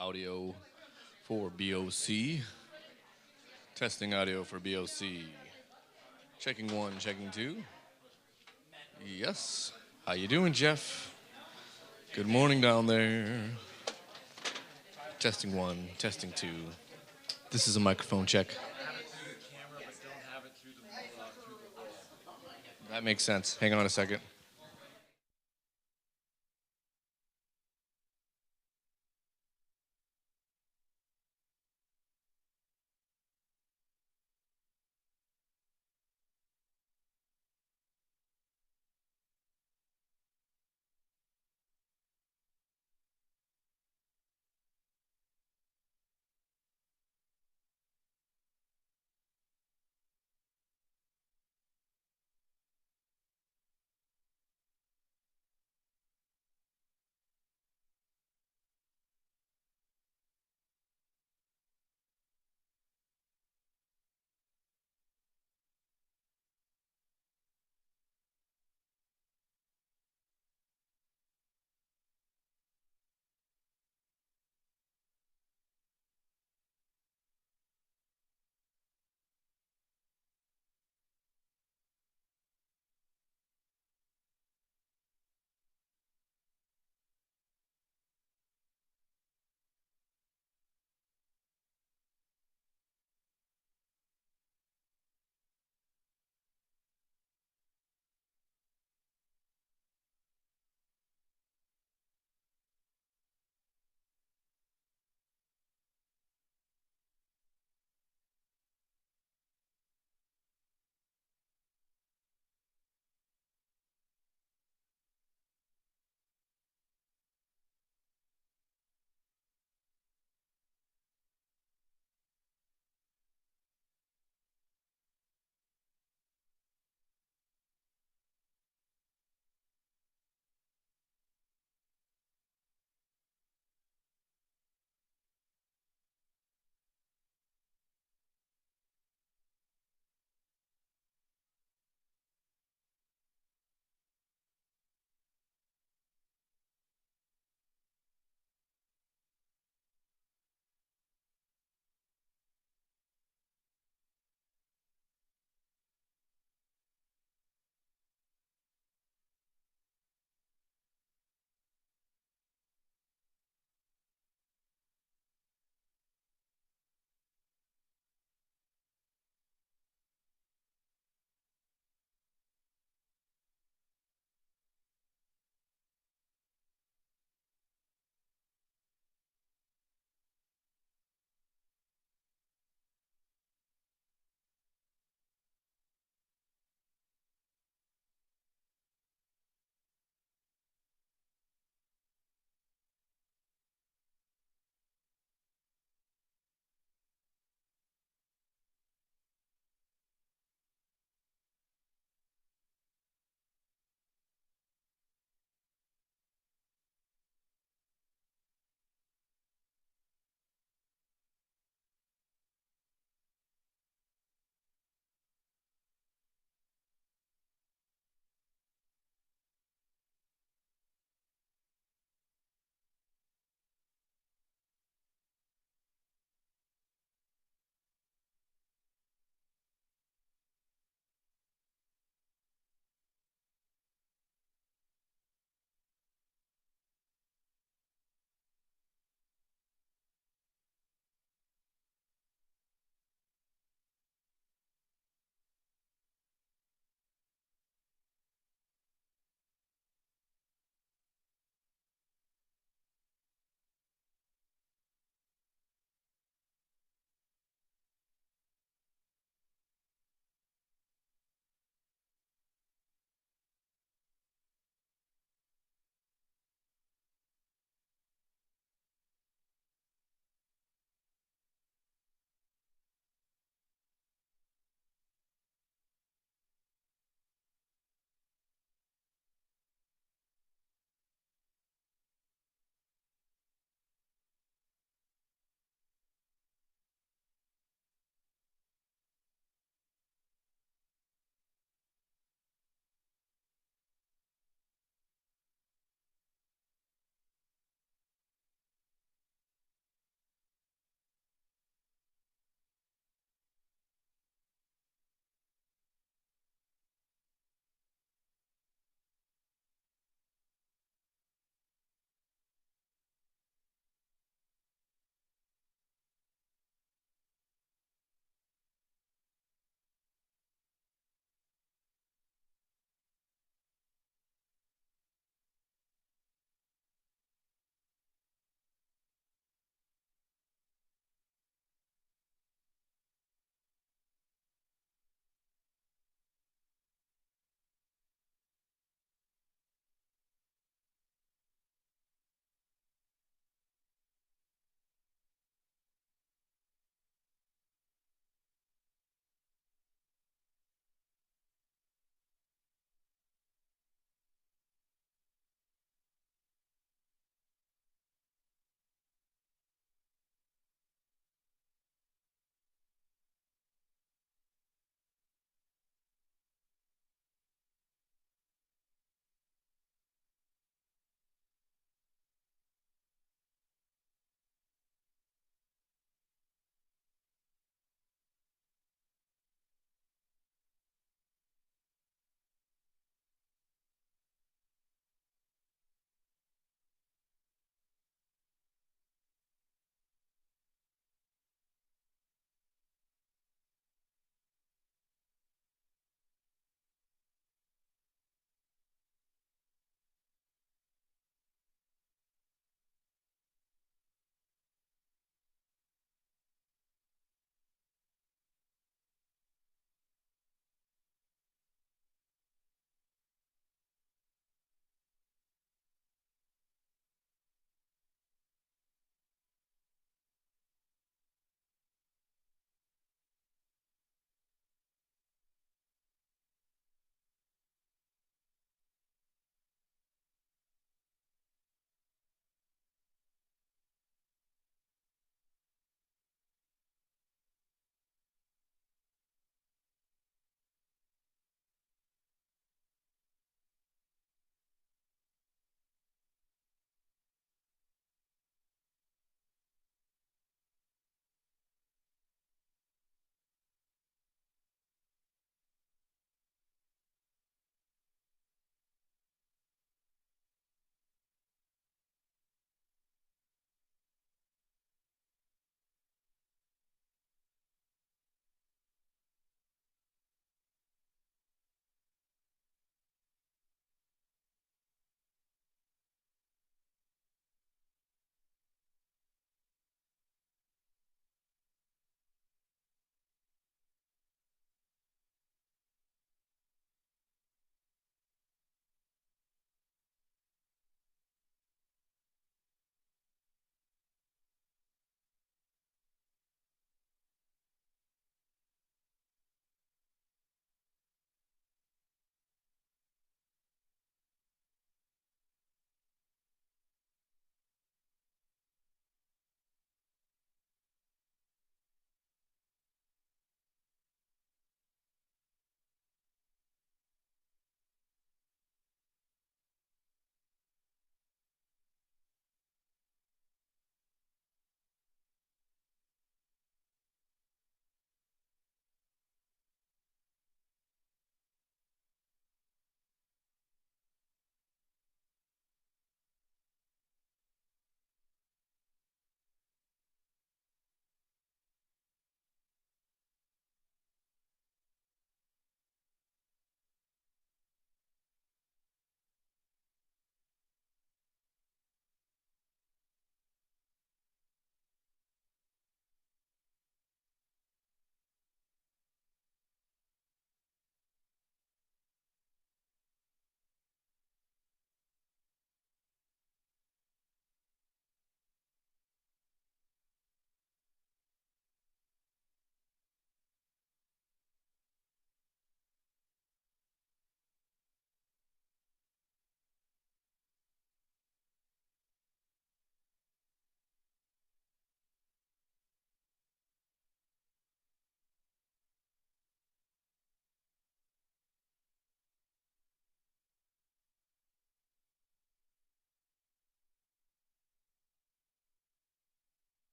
Audio for BOC. Testing audio for BOC. Checking one, checking two. Yes. How you doing, Jeff? Good morning down there. Testing one, testing two. This is a microphone check. That makes sense. Hang on a second.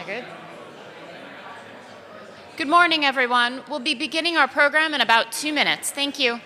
I good? Good morning, everyone. We'll be beginning our program in about 2 minutes. Thank you.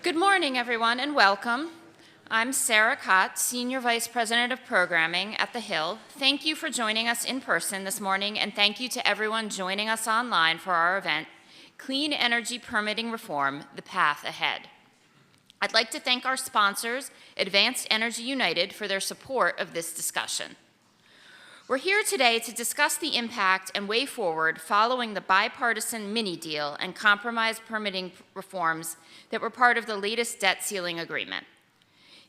Good morning, everyone, and welcome. I'm Sarah Kott, Senior Vice President of Programming at The Hill. Thank you for joining us in person this morning, and thank you to everyone joining us online for our event, Clean Energy Permitting Reform, The Path Ahead. I'd like to thank our sponsors, Advanced Energy United, for their support of this discussion. We're here today to discuss the impact and way forward following the bipartisan mini-deal and compromise permitting reforms that were part of the latest debt ceiling agreement.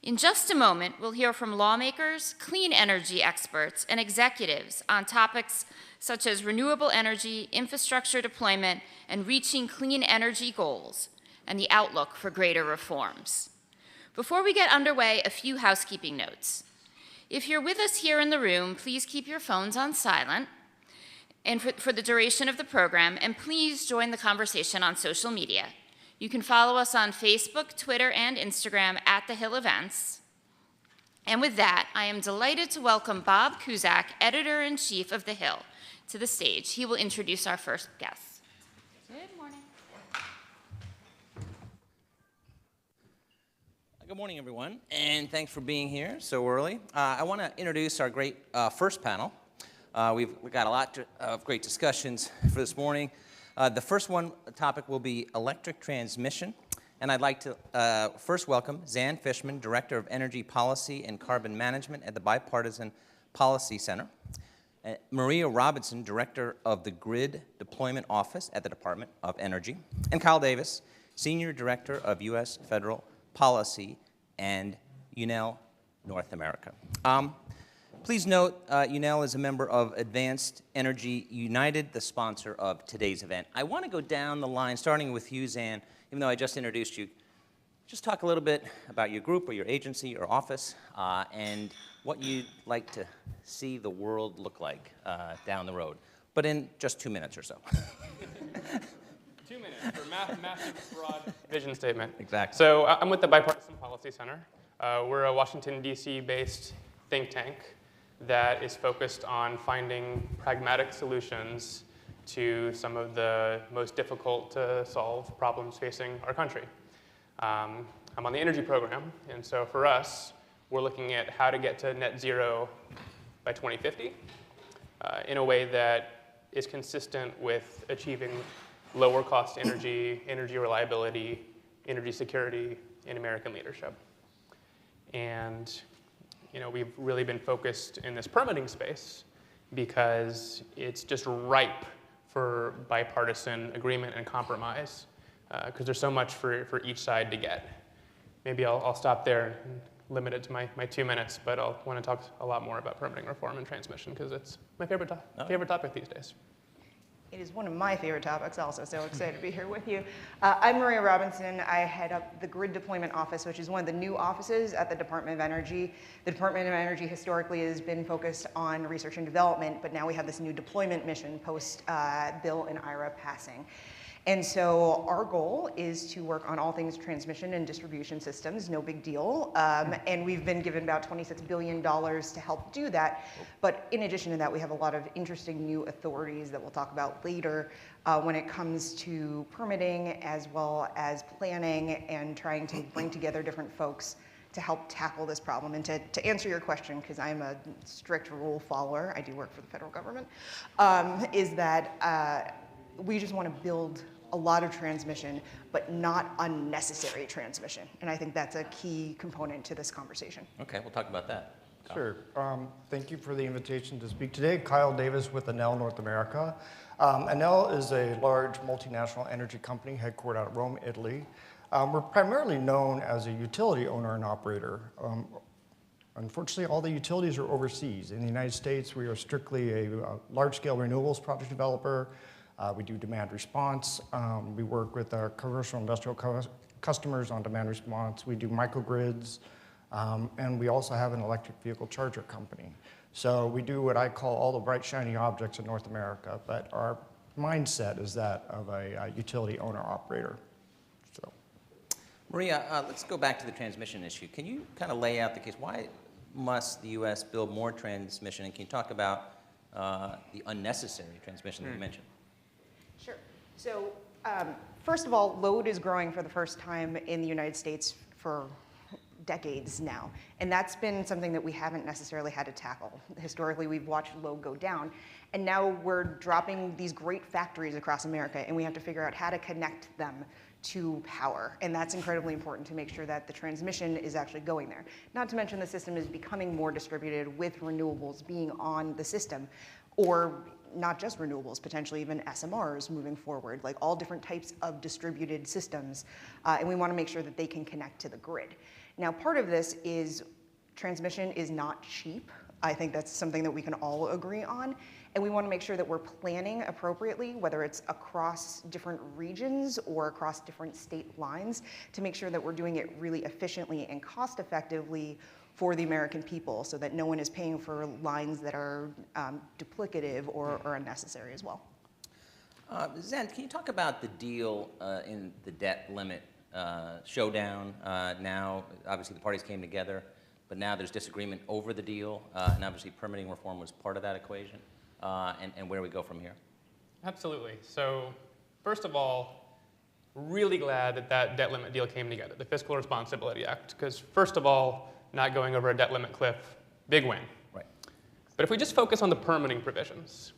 In just a moment, we'll hear from lawmakers, clean energy experts, and executives on topics such as renewable energy, infrastructure deployment, and reaching clean energy goals, and the outlook for greater reforms. Before we get underway, a few housekeeping notes. If you're with us here in the room, please keep your phones on silent and for the duration of the program, and please join the conversation on social media. You can follow us on Facebook, Twitter, and Instagram at The Hill Events. And with that, I am delighted to welcome Bob Cusack, Editor-in-Chief of The Hill, to the stage. He will introduce our first guest. Good morning. Good morning, everyone, and thanks for being here so early. I want to introduce our great first panel. We've got a lot of great discussions for this morning. The first topic will be electric transmission, and I'd like to first welcome Zan Fishman, Director of Energy Policy and Carbon Management at the Bipartisan Policy Center, Maria Robinson, Director of the Grid Deployment Office at the Department of Energy, and Kyle Davis, Senior Director of U.S. Federal Policy and UNEL North America. Please note, UNEL is a member of Advanced Energy United, the sponsor of today's event. I want to go down the line, starting with you, Zan, even though I just introduced you. Just talk a little bit about your group or your agency or office and what you'd like to see the world look like down the road, but in just 2 minutes or so. 2 minutes for massive, broad vision statement. Exactly. So I'm with the Bipartisan Policy Center. We're a Washington, D.C.-based think tank that is focused on finding pragmatic solutions to some of the most difficult to solve problems facing our country. I'm on the energy program, and so for us, we're looking at how to get to net zero by 2050 in a way that is consistent with achieving lower cost energy, energy reliability, energy security, and American leadership. And we've really been focused in this permitting space because it's just ripe for bipartisan agreement and compromise because there's so much for each side to get. Maybe I'll stop there and limit it to my 2 minutes, but I'll want to talk a lot more about permitting reform and transmission because it's my favorite topic these days. It is one of my favorite topics also, so excited to be here with you. I'm Maria Robinson. I head up the Grid Deployment Office, which is one of the new offices at the Department of Energy. The Department of Energy historically has been focused on research and development, but now we have this new deployment mission post Bill and Ira passing. And so our goal is to work on all things transmission and distribution systems, no big deal. And we've been given about $26 billion to help do that. But in addition to that, we have a lot of interesting new authorities that we'll talk about later when it comes to permitting as well as planning and trying to bring together different folks to help tackle this problem. And to answer your question, because I'm a strict rule follower, I do work for the federal government, is that we just want to build a lot of transmission, but not unnecessary transmission. And I think that's a key component to this conversation. Okay, we'll talk about that. Kyle. Sure. Thank you for the invitation to speak today. Kyle Davis with Enel North America. Enel is a large multinational energy company headquartered out of Rome, Italy. We're primarily known as a utility owner and operator. Unfortunately, all the utilities are overseas. In the United States, we are strictly a large-scale renewables project developer. We do demand response. We work with our commercial industrial customers on demand response. We do microgrids, and we also have an electric vehicle charger company. So we do what I call all the bright, shiny objects in North America, but our mindset is that of a utility owner-operator. So, Maria, let's go back to the transmission issue. Can you kind of lay out the case? Why must the U.S. build more transmission? And can you talk about the unnecessary transmission that you mentioned? Sure. So first of all, load is growing for the first time in the United States for decades now. And that's been something that we haven't necessarily had to tackle. Historically, we've watched load go down. And now we're dropping these great factories across America, and we have to figure out how to connect them to power. And that's incredibly important to make sure that the transmission is actually going there. Not to mention the system is becoming more distributed with renewables being on the system, or not just renewables, potentially even SMRs moving forward, like all different types of distributed systems. And we want to make sure that they can connect to the grid. Now, part of this is transmission is not cheap. I think that's something that we can all agree on. And we want to make sure that we're planning appropriately, whether it's across different regions or across different state lines, to make sure that we're doing it really efficiently and cost effectively for the American people so that no one is paying for lines that are duplicative or unnecessary as well. Zen, can you talk about the deal in the debt limit showdown? Now, obviously, the parties came together, but now there's disagreement over the deal, and obviously permitting reform was part of that equation, and where we go from here. Absolutely. So first of all, really glad that that debt limit deal came together, the Fiscal Responsibility Act, because first of all, not going over a debt limit cliff, big win. Right. But if we just focus on the permitting provisions,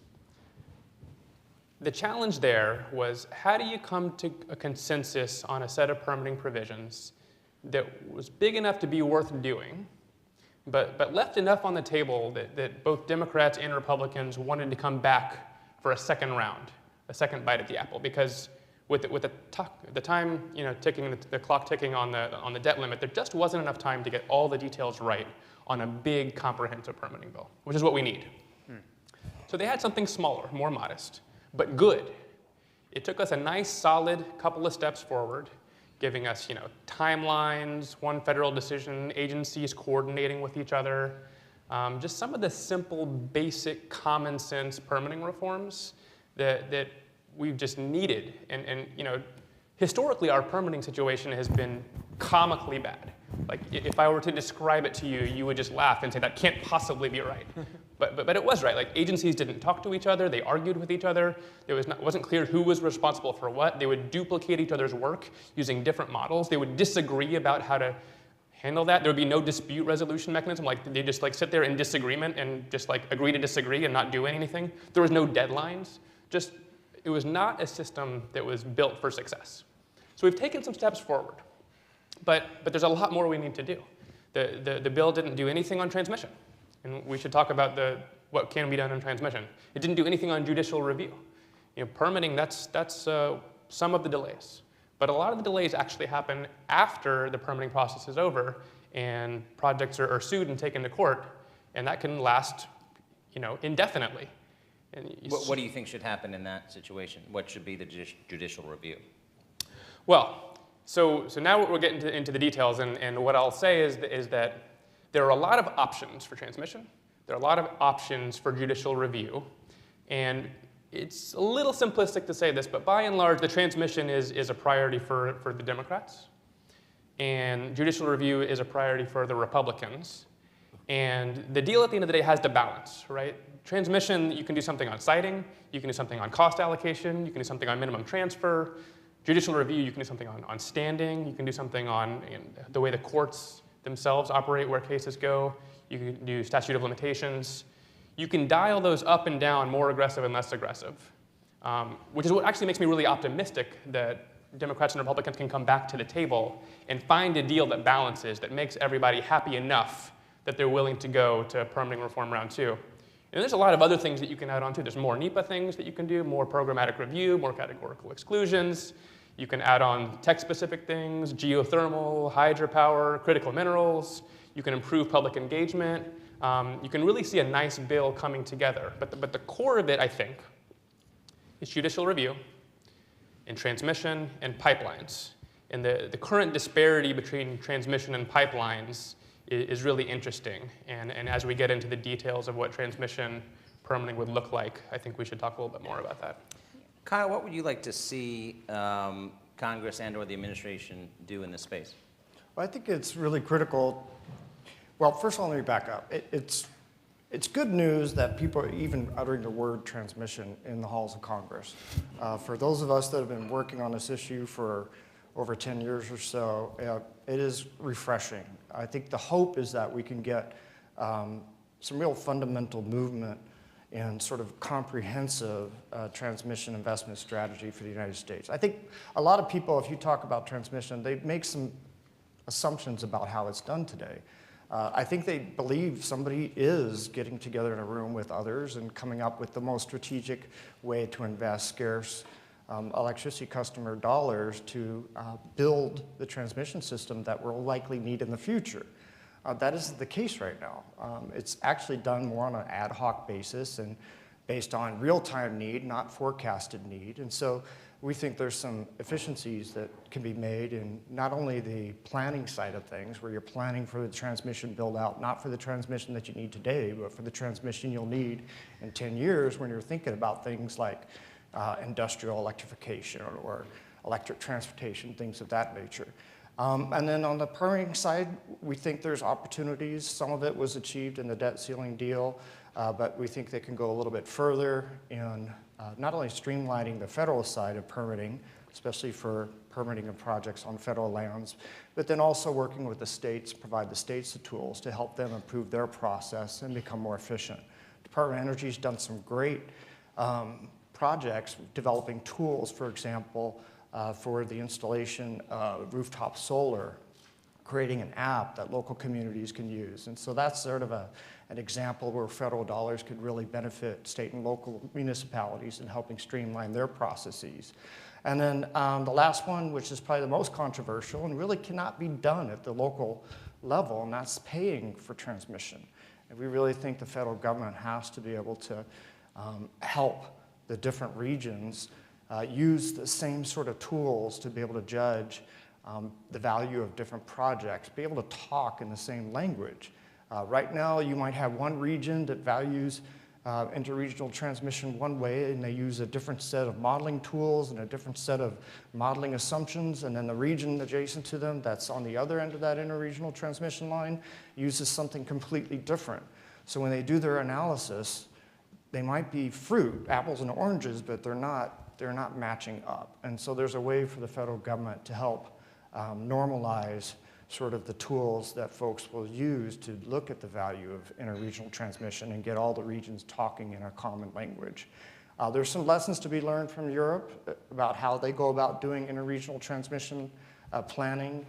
the challenge there was how do you come to a consensus on a set of permitting provisions that was big enough to be worth doing, but left enough on the table that both Democrats and Republicans wanted to come back for a second round, a second bite at the apple, because with the time ticking, the clock ticking on the debt limit, there just wasn't enough time to get all the details right on a big comprehensive permitting bill, which is what we need. So they had something smaller, more modest, but good. It took us a nice, solid couple of steps forward, giving us timelines, one federal decision, agencies coordinating with each other, just some of the simple, basic, common sense permitting reforms that we've just needed. And historically, our permitting situation has been comically bad. Like, if I were to describe it to you, you would just laugh and say, that can't possibly be right. But it was right. Like, agencies didn't talk to each other. They argued with each other. It wasn't clear who was responsible for what. They would duplicate each other's work using different models. They would disagree about how to handle that. There would be no dispute resolution mechanism. Like, they just sit there in disagreement and just agree to disagree and not do anything. There was no deadlines. It was not a system that was built for success. So we've taken some steps forward, but there's a lot more we need to do. The bill didn't do anything on transmission, and we should talk about what can be done on transmission. It didn't do anything on judicial review. Permitting, that's some of the delays, but a lot of the delays actually happen after the permitting process is over, and projects are sued and taken to court, and that can last, indefinitely. And What do you think should happen in that situation? What should be the judicial review? Well, so now we're getting into the details, and what I'll say is that there are a lot of options for transmission. There are a lot of options for judicial review, and it's a little simplistic to say this, but by and large, the transmission is a priority for the Democrats, and judicial review is a priority for the Republicans. And the deal at the end of the day has to balance, right? Transmission, you can do something on siting, you can do something on cost allocation, you can do something on minimum transfer. Judicial review, you can do something on standing, you can do something on the way the courts themselves operate, where cases go, you can do statute of limitations. You can dial those up and down, more aggressive and less aggressive, which is what actually makes me really optimistic that Democrats and Republicans can come back to the table and find a deal that balances, that makes everybody happy enough that they're willing to go to permitting reform round 2. And there's a lot of other things that you can add on to. There's more NEPA things that you can do, more programmatic review, more categorical exclusions. You can add on tech-specific things, geothermal, hydropower, critical minerals. You can improve public engagement. You can really see a nice bill coming together. But the core of it, I think, is judicial review and transmission and pipelines. And the current disparity between transmission and pipelines is really interesting. And as we get into the details of what transmission permitting would look like, I think we should talk a little bit more about that. Kyle, what would you like to see Congress and or the administration do in this space? Well, I think it's really critical. Well, first of all, let me back up. It's good news that people are even uttering the word transmission in the halls of Congress. For those of us that have been working on this issue for over 10 years or so, it is refreshing. I think the hope is that we can get some real fundamental movement and sort of comprehensive transmission investment strategy for the United States. I think a lot of people, if you talk about transmission, they make some assumptions about how it's done today. I think they believe somebody is getting together in a room with others and coming up with the most strategic way to invest scarce electricity customer dollars to build the transmission system that we'll likely need in the future. That isn't the case right now. It's actually done more on an ad hoc basis and based on real-time need, not forecasted need. And so we think there's some efficiencies that can be made in not only the planning side of things, where you're planning for the transmission build-out, not for the transmission that you need today, but for the transmission you'll need in 10 years when you're thinking about things like industrial electrification or electric transportation, things of that nature. And then on the permitting side, we think there's opportunities. Some of it was achieved in the debt ceiling deal, but we think they can go a little bit further in not only streamlining the federal side of permitting, especially for permitting of projects on federal lands, but then also working with the states, provide the states the tools to help them improve their process and become more efficient. Department of Energy has done some great projects developing tools, for example, for the installation of rooftop solar, creating an app that local communities can use. And so that's sort of an example where federal dollars could really benefit state and local municipalities in helping streamline their processes. And then the last one, which is probably the most controversial and really cannot be done at the local level, and that's paying for transmission. And we really think the federal government has to be able to help the different regions use the same sort of tools to be able to judge the value of different projects, be able to talk in the same language. Right now, you might have one region that values interregional transmission one way, and they use a different set of modeling tools and a different set of modeling assumptions, and then the region adjacent to them that's on the other end of that interregional transmission line uses something completely different. So when they do their analysis, they might be fruit, apples and oranges, but they're not matching up. And so there's a way for the federal government to help normalize sort of the tools that folks will use to look at the value of interregional transmission and get all the regions talking in a common language. There's some lessons to be learned from Europe about how they go about doing interregional transmission planning.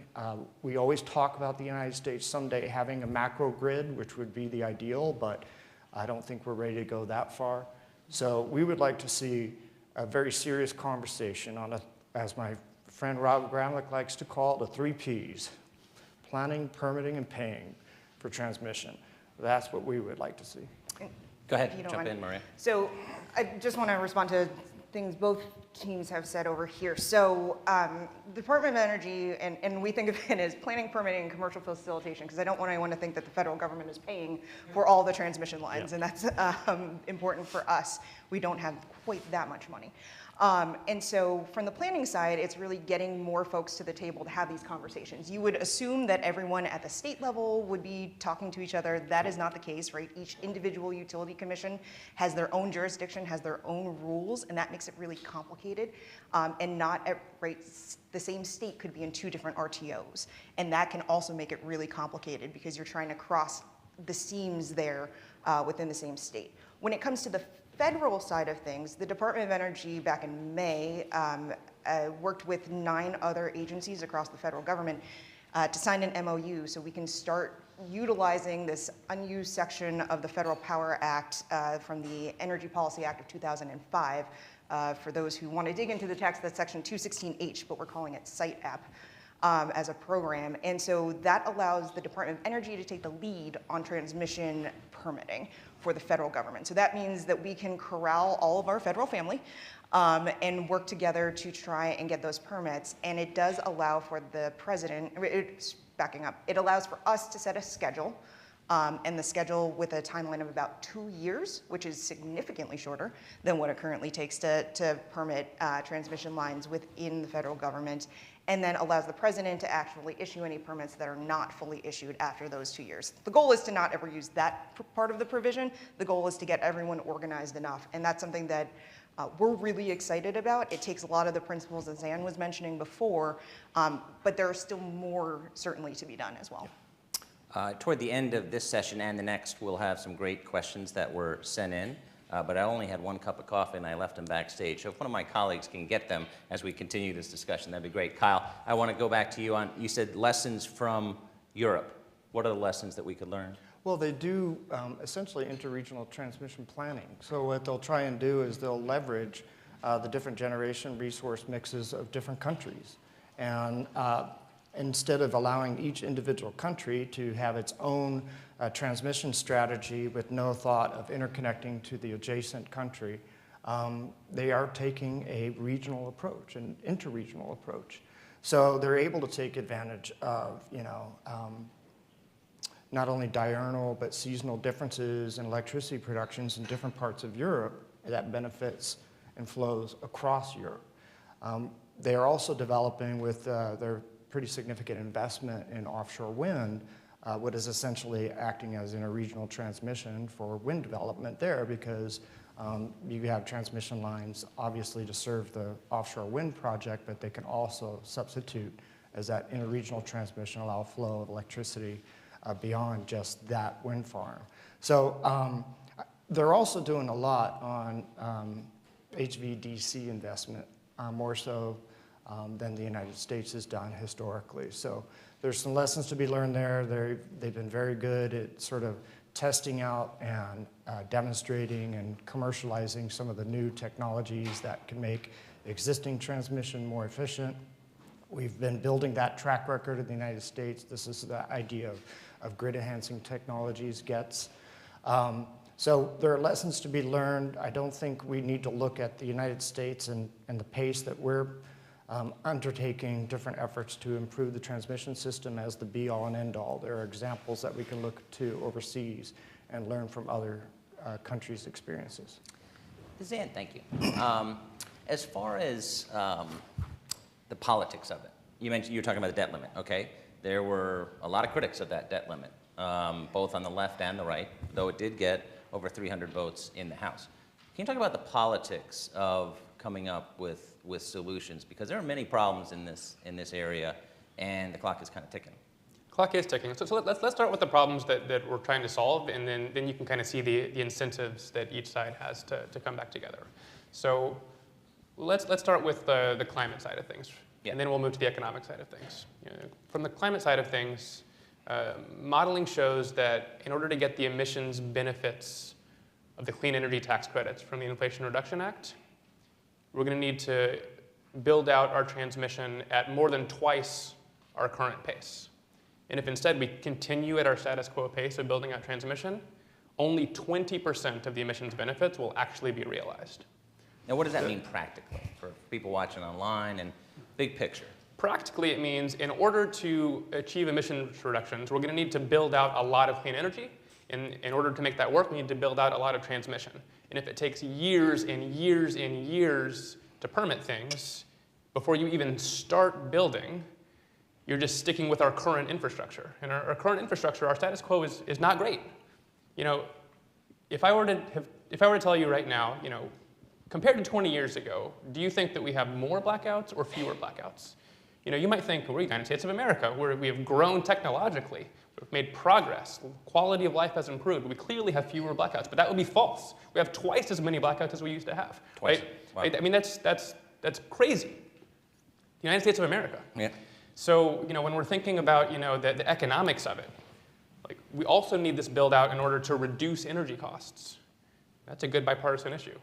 We always talk about the United States someday having a macro grid, which would be the ideal, but I don't think we're ready to go that far. So we would like to see a very serious conversation on, as my friend Rob Gramlich likes to call it, the 3 Ps. planning, permitting, and paying for transmission. That's what we would like to see. Go ahead, If you don't jump mind. in, Maria. So I just want to respond to things both teams have said over here. So the Department of Energy, and we think of it as planning, permitting, and commercial facilitation, because I don't want anyone to think that the federal government is paying for all the transmission lines, and that's important for us. We don't have quite that much money. And so from the planning side, it's really getting more folks to the table to have these conversations. You would assume that everyone at the state level would be talking to each other. That is not the case, right? Each individual utility commission has their own jurisdiction, has their own rules, and that makes it really complicated. And not at, right, the same state could be in 2 different RTOs. And that can also make it really complicated because you're trying to cross the seams there within the same state. When it comes to the federal side of things, the Department of Energy back in May worked with 9 other agencies across the federal government to sign an MOU so we can start utilizing this unused section of the Federal Power Act from the Energy Policy Act of 2005. For those who want to dig into the text, that's section 216H, but we're calling it SITE app. As a program. And so that allows the Department of Energy to take the lead on transmission permitting for the federal government. So that means that we can corral all of our federal family and work together to try and get those permits. And it does allow for the president, it's backing up, it allows for us to set a schedule and the schedule with a timeline of about 2 years, which is significantly shorter than what it currently takes to permit transmission lines within the federal government, and then allows the president to actually issue any permits that are not fully issued after those 2 years. The goal is to not ever use that part of the provision. The goal is to get everyone organized enough, and that's something that we're really excited about. It takes a lot of the principles that Zan was mentioning before, but there are still more certainly to be done as well. Toward the end of this session and the next, we'll have some great questions that were sent in. But I only had 1 cup of coffee and I left them backstage. So if one of my colleagues can get them as we continue this discussion, that'd be great. Kyle, I want to go back to you on, you said lessons from Europe. What are the lessons that we could learn? Well, they do essentially interregional transmission planning. So what they'll try and do is they'll leverage the different generation resource mixes of different countries. And instead of allowing each individual country to have its own transmission strategy with no thought of interconnecting to the adjacent country, they are taking a regional approach, an interregional approach. So they're able to take advantage of, not only diurnal but seasonal differences in electricity productions in different parts of Europe that benefits and flows across Europe. They are also developing with their pretty significant investment in offshore wind, what is essentially acting as interregional transmission for wind development there, because you have transmission lines obviously to serve the offshore wind project, but they can also substitute as that interregional transmission, allow flow of electricity beyond just that wind farm. So they're also doing a lot on HVDC investment, more so than the United States has done historically. So there's some lessons to be learned there. They've been very good at sort of testing out and demonstrating and commercializing some of the new technologies that can make existing transmission more efficient. We've been building that track record in the United States. This is the idea of grid enhancing technologies gets. So there are lessons to be learned. I don't think we need to look at the United States and the pace that we're undertaking different efforts to improve the transmission system as the be-all and end-all. There are examples that we can look to overseas and learn from other countries' experiences. Zan, thank you. As far as the politics of it, you mentioned you were talking about the debt limit, okay? There were a lot of critics of that debt limit, both on the left and the right, though it did get over 300 votes in the House. Can you talk about the politics of coming up with solutions? Because there are many problems in this area, and the clock is kind of ticking. Clock is ticking. So let's start with the problems that we're trying to solve, and then you can kind of see the incentives that each side has to come back together. So let's start with the climate side of things, and then we'll move to the economic side of things. From the climate side of things, modeling shows that in order to get the emissions benefits of the clean energy tax credits from the Inflation Reduction Act, we're going to need to build out our transmission at more than twice our current pace. And if instead we continue at our status quo pace of building out transmission, only 20% of the emissions benefits will actually be realized. Now, what does that mean practically for people watching online and big picture? Practically, it means in order to achieve emissions reductions, we're going to need to build out a lot of clean energy. In order to make that work, we need to build out a lot of transmission. And if it takes years and years and years to permit things, before you even start building, you're just sticking with our current infrastructure. And our current infrastructure, our status quo is not great. You know, if I were to tell you right now, you know, compared to 20 years ago, do you think that we have more blackouts or fewer blackouts? You know, you might think, we're the United States of America, where we have grown technologically, we've made progress, quality of life has improved. We clearly have fewer blackouts, but that would be false. We have twice as many blackouts as we used to have. Twice. Right? Wow. Right? I mean, that's crazy. The United States of America. Yeah. So, you know, when we're thinking about, you know, the economics of it, like, we also need this build out in order to reduce energy costs. That's a good bipartisan issue.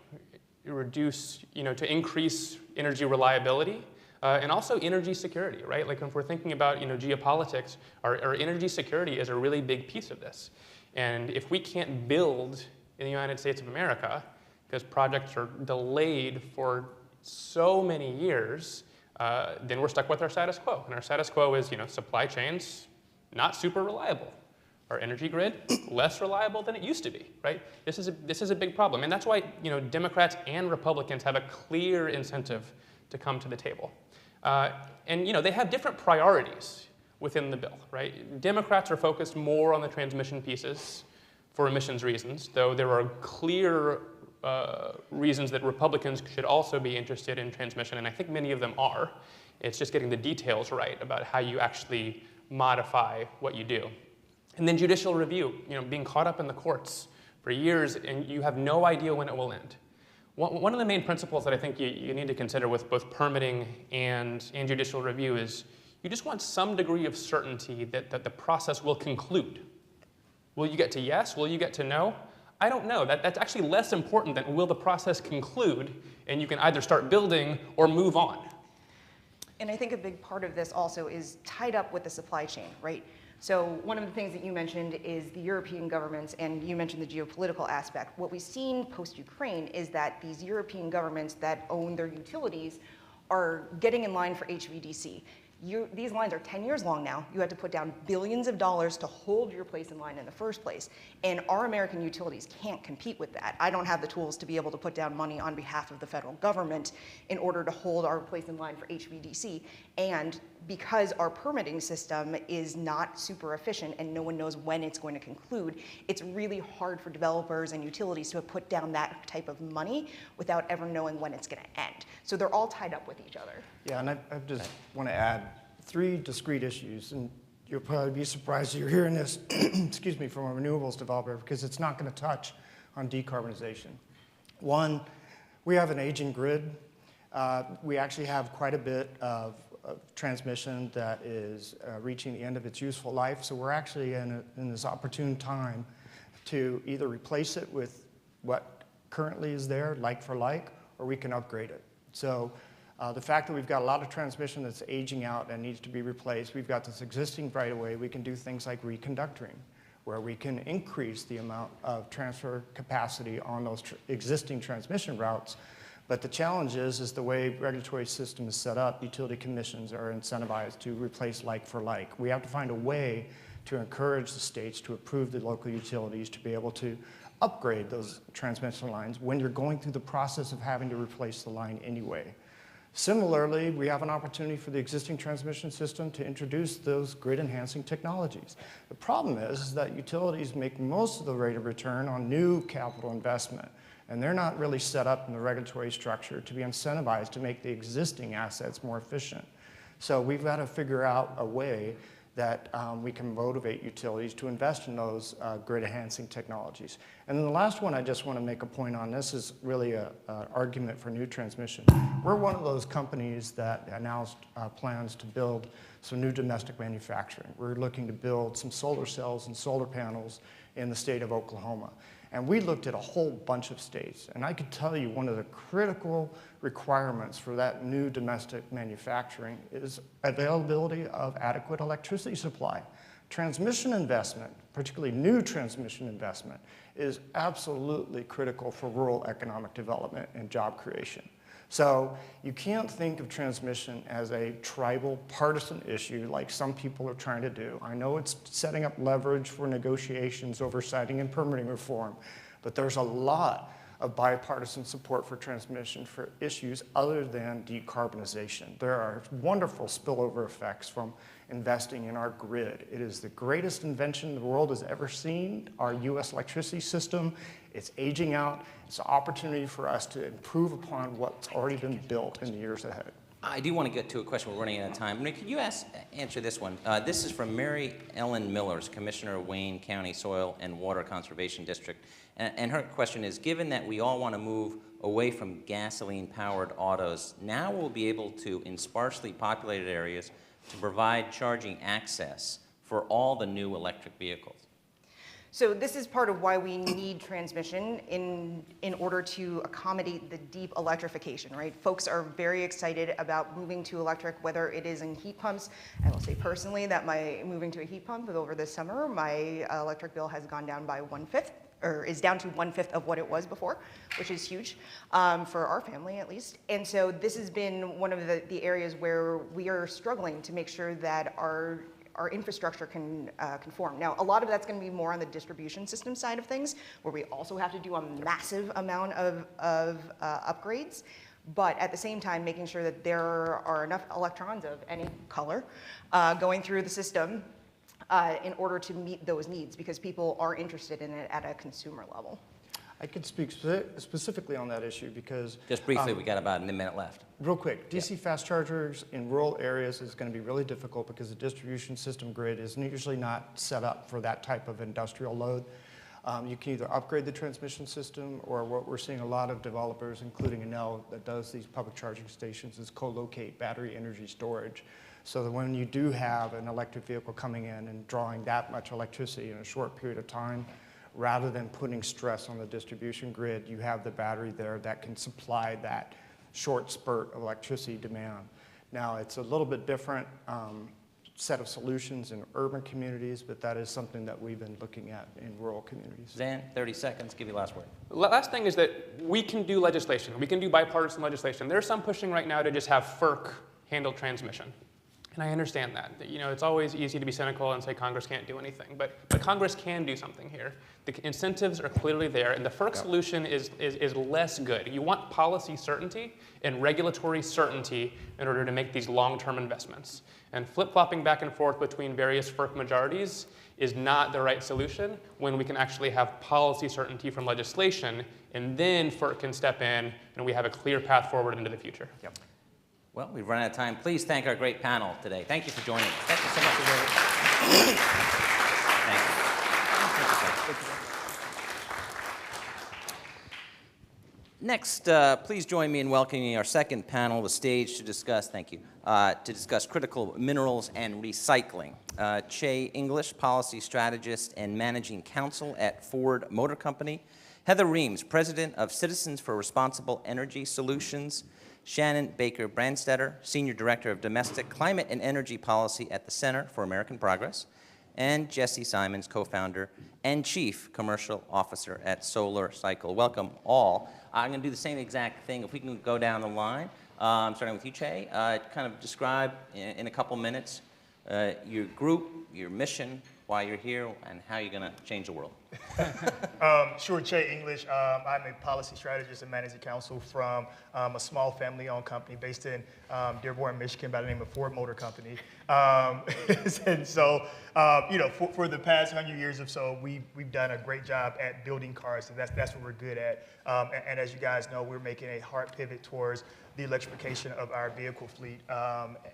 To increase energy reliability, and also energy security, right? Like, if we're thinking about, you know, geopolitics, our energy security is a really big piece of this. And if we can't build in the United States of America, because projects are delayed for so many years, then we're stuck with our status quo. And our status quo is, you know, supply chains not super reliable. Our energy grid less reliable than it used to be, right? This is a big problem, and that's why, you know, Democrats and Republicans have a clear incentive to come to the table. And, you know, they have different priorities within the bill, right? Democrats are focused more on the transmission pieces for emissions reasons, though there are clear reasons that Republicans should also be interested in transmission, and I think many of them are. It's just getting the details right about how you actually modify what you do. And then judicial review, you know, being caught up in the courts for years and you have no idea when it will end. One of the main principles that I think you need to consider with both permitting and judicial review is you just want some degree of certainty that the process will conclude. Will you get to yes? Will you get to no? I don't know. That's actually less important than will the process conclude, and you can either start building or move on. And I think a big part of this also is tied up with the supply chain, right? So one of the things that you mentioned is the European governments, and you mentioned the geopolitical aspect. What we've seen post-Ukraine is that these European governments that own their utilities are getting in line for HVDC. These lines are 10 years long now. You had to put down billions of dollars to hold your place in line in the first place. And our American utilities can't compete with that. I don't have the tools to be able to put down money on behalf of the federal government in order to hold our place in line for HVDC. And because our permitting system is not super efficient and no one knows when it's going to conclude, it's really hard for developers and utilities to put down that type of money without ever knowing when it's going to end. So they're all tied up with each other. Yeah, and I just want to add 3 discrete issues, and you'll probably be surprised that you're hearing this, excuse me, from a renewables developer, because it's not going to touch on decarbonization. One, we have an aging grid. We actually have quite a bit of transmission that is reaching the end of its useful life, so we're actually in this opportune time to either replace it with what currently is there, like for like, or we can upgrade it. So the fact that we've got a lot of transmission that's aging out and needs to be replaced, we've got this existing right-of-way, we can do things like reconductoring, where we can increase the amount of transfer capacity on those existing transmission routes. But the challenge is the way regulatory system is set up, utility commissions are incentivized to replace like for like. We have to find a way to encourage the states to approve the local utilities to be able to upgrade those transmission lines when you're going through the process of having to replace the line anyway. Similarly, we have an opportunity for the existing transmission system to introduce those grid-enhancing technologies. The problem is that utilities make most of the rate of return on new capital investment, and they're not really set up in the regulatory structure to be incentivized to make the existing assets more efficient. So we've got to figure out a way that we can motivate utilities to invest in those grid-enhancing technologies. And then the last one I just want to make a point on, this is really an argument for new transmission. We're one of those companies that announced plans to build some new domestic manufacturing. We're looking to build some solar cells and solar panels in the state of Oklahoma. And we looked at a whole bunch of states, and I could tell you one of the critical requirements for that new domestic manufacturing is availability of adequate electricity supply. Transmission investment, particularly new transmission investment, is absolutely critical for rural economic development and job creation. So you can't think of transmission as a tribal partisan issue like some people are trying to do. I know it's setting up leverage for negotiations over siting and permitting reform, but there's a lot of bipartisan support for transmission for issues other than decarbonization. There are wonderful spillover effects from investing in our grid. It is the greatest invention the world has ever seen, our US electricity system. It's aging out. It's an opportunity for us to improve upon what's already been built in the years ahead. I do want to get to a question. We're running out of time. Nick, could you answer this one? This is from Mary Ellen Millers, Commissioner of Wayne County Soil and Water Conservation District. And her question is, given that we all want to move away from gasoline-powered autos, now we'll be able to, in sparsely populated areas, to provide charging access for all the new electric vehicles. So this is part of why we need transmission in order to accommodate the deep electrification, right? Folks are very excited about moving to electric, whether it is in heat pumps. I will say personally that moving to a heat pump over the summer, my electric bill has gone down by 1/5, or is down to 1/5 of what it was before, which is huge for our family at least. And so this has been one of the areas where we are struggling to make sure that our infrastructure can conform. Now, a lot of that's going to be more on the distribution system side of things, where we also have to do a massive amount of upgrades, but at the same time, making sure that there are enough electrons of any color going through the system in order to meet those needs, because people are interested in it at a consumer level. I could speak specifically on that issue because... Just briefly, we got about a minute left. Real quick, DC fast chargers in rural areas is going to be really difficult because the distribution system grid is usually not set up for that type of industrial load. You can either upgrade the transmission system, or what we're seeing a lot of developers, including Enel, that does these public charging stations, is co-locate battery energy storage. So that when you do have an electric vehicle coming in and drawing that much electricity in a short period of time, rather than putting stress on the distribution grid, you have the battery there that can supply that short spurt of electricity demand. Now, it's a little bit different set of solutions in urban communities, but that is something that we've been looking at in rural communities. Zan, 30 seconds, give you last word. Last thing is that we can do legislation. We can do bipartisan legislation. There's some pushing right now to just have FERC handle transmission. And I understand that. You know, it's always easy to be cynical and say Congress can't do anything, but Congress can do something here. The incentives are clearly there, and the FERC solution is less good. You want policy certainty and regulatory certainty in order to make these long-term investments. And flip-flopping back and forth between various FERC majorities is not the right solution when we can actually have policy certainty from legislation, and then FERC can step in and we have a clear path forward into the future. Yep. Well, we've run out of time. Please thank our great panel today. Thank you for joining us. Thank you so much for joining us. Thank you. Next, please join me in welcoming our second panel, the stage to discuss, critical minerals and recycling. Che English, policy strategist and managing counsel at Ford Motor Company. Heather Reams, president of Citizens for Responsible Energy Solutions. Shannon Baker Brandstetter, Senior Director of Domestic Climate and Energy Policy at the Center for American Progress, and Jesse Simons, co-founder and Chief Commercial Officer at Solar Cycle. Welcome all. I'm going to do the same exact thing. If we can go down the line, starting with you, Che, kind of describe in a couple minutes your group, your mission, why you're here, and how you're going to change the world. Sure, Che English. I'm a policy strategist and managing counsel from a small family-owned company based in Dearborn, Michigan, by the name of Ford Motor Company. And so, you know, for the past 100 years or so, we've done a great job at building cars, and that's what we're good at. And as you guys know, we're making a hard pivot towards the electrification of our vehicle fleet.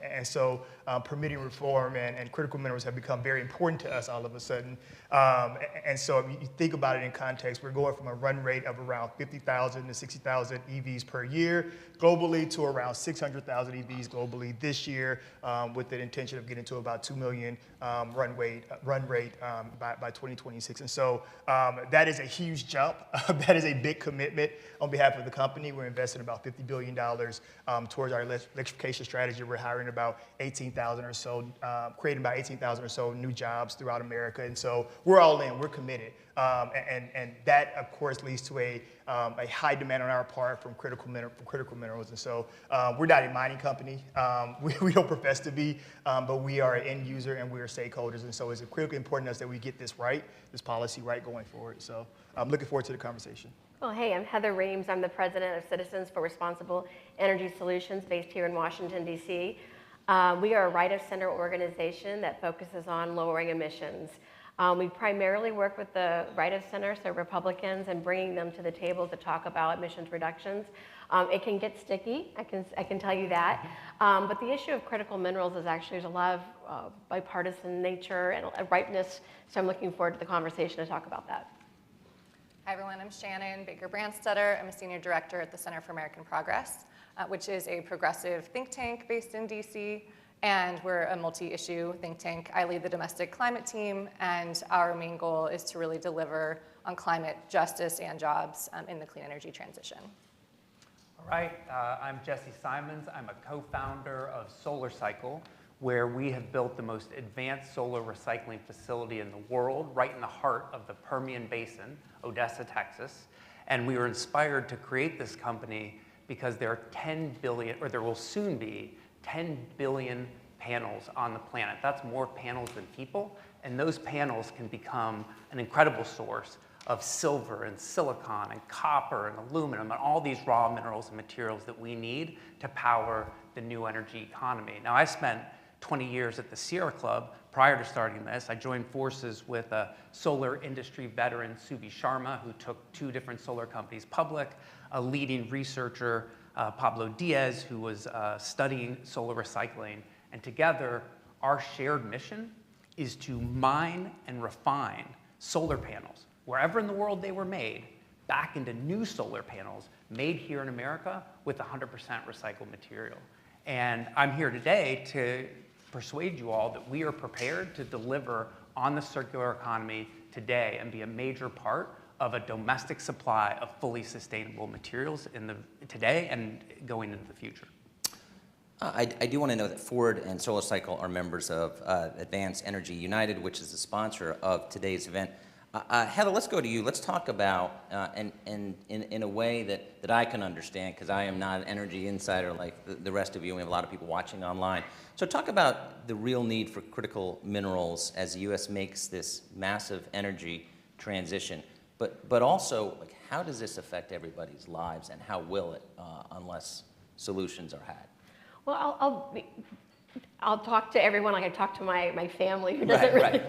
And so permitting reform and critical minerals have become very important to us all of a sudden. And so it if you think about it in context, we're going from a run rate of around 50,000 to 60,000 EVs per year globally to around 600,000 EVs globally this year, with the intention of getting to about 2 million run rate by 2026. And so that is a huge jump. That is a big commitment on behalf of the company. We're investing about $50 billion towards our electrification strategy. We're hiring about 18,000 or so, creating about 18,000 or so new jobs throughout America. And so we're all in, we're committed. And that, of course, leads to a high demand on our part from critical minerals. And so we're not a mining company. We don't profess to be, but we are an end user and we are stakeholders. And so it's critically important to us that we get this right, this policy right going forward. So I'm looking forward to the conversation. Well, hey, I'm Heather Reams. I'm the president of Citizens for Responsible Energy Solutions based here in Washington, D.C. We are a right-of-center organization that focuses on lowering emissions. We primarily work with the right-of-center, so Republicans, and bringing them to the table to talk about emissions reductions. It can get sticky, I can tell you that. But the issue of critical minerals is actually, there's a lot of bipartisan nature and ripeness, so I'm looking forward to the conversation to talk about that. Hi everyone, I'm Shannon Baker-Branstetter. I'm a senior director at the Center for American Progress, which is a progressive think tank based in DC, and we're a multi-issue think tank. I lead the domestic climate team, and our main goal is to really deliver on climate justice and jobs in the clean energy transition. All right, I'm Jesse Simons. I'm a co-founder of SolarCycle, where we have built the most advanced solar recycling facility in the world, right in the heart of the Permian Basin, Odessa, Texas. And we were inspired to create this company because there are 10 billion, or there will soon be 10 billion panels on the planet. That's more panels than people, and those panels can become an incredible source of silver and silicon and copper and aluminum and all these raw minerals and materials that we need to power the new energy economy. Now, I spent 20 years at the Sierra Club prior to starting this. I joined forces with a solar industry veteran, Subi Sharma, who took 2 different solar companies public, a leading researcher, Pablo Diaz, who was studying solar recycling. And together, our shared mission is to mine and refine solar panels, wherever in the world they were made, back into new solar panels made here in America with 100% recycled material. And I'm here today to persuade you all that we are prepared to deliver on the circular economy today and be a major part of a domestic supply of fully sustainable materials today and going into the future. I do want to know that Ford and SolarCycle are members of Advanced Energy United, which is the sponsor of today's event. Heather, let's go to you. Let's talk about, and in a way that I can understand, because I am not an energy insider like the rest of you, and we have a lot of people watching online. So talk about the real need for critical minerals as the U.S. makes this massive energy transition. But also, like, how does this affect everybody's lives, and how will it, unless solutions are had? Well, I'll talk to everyone like I talk to my family, who doesn't really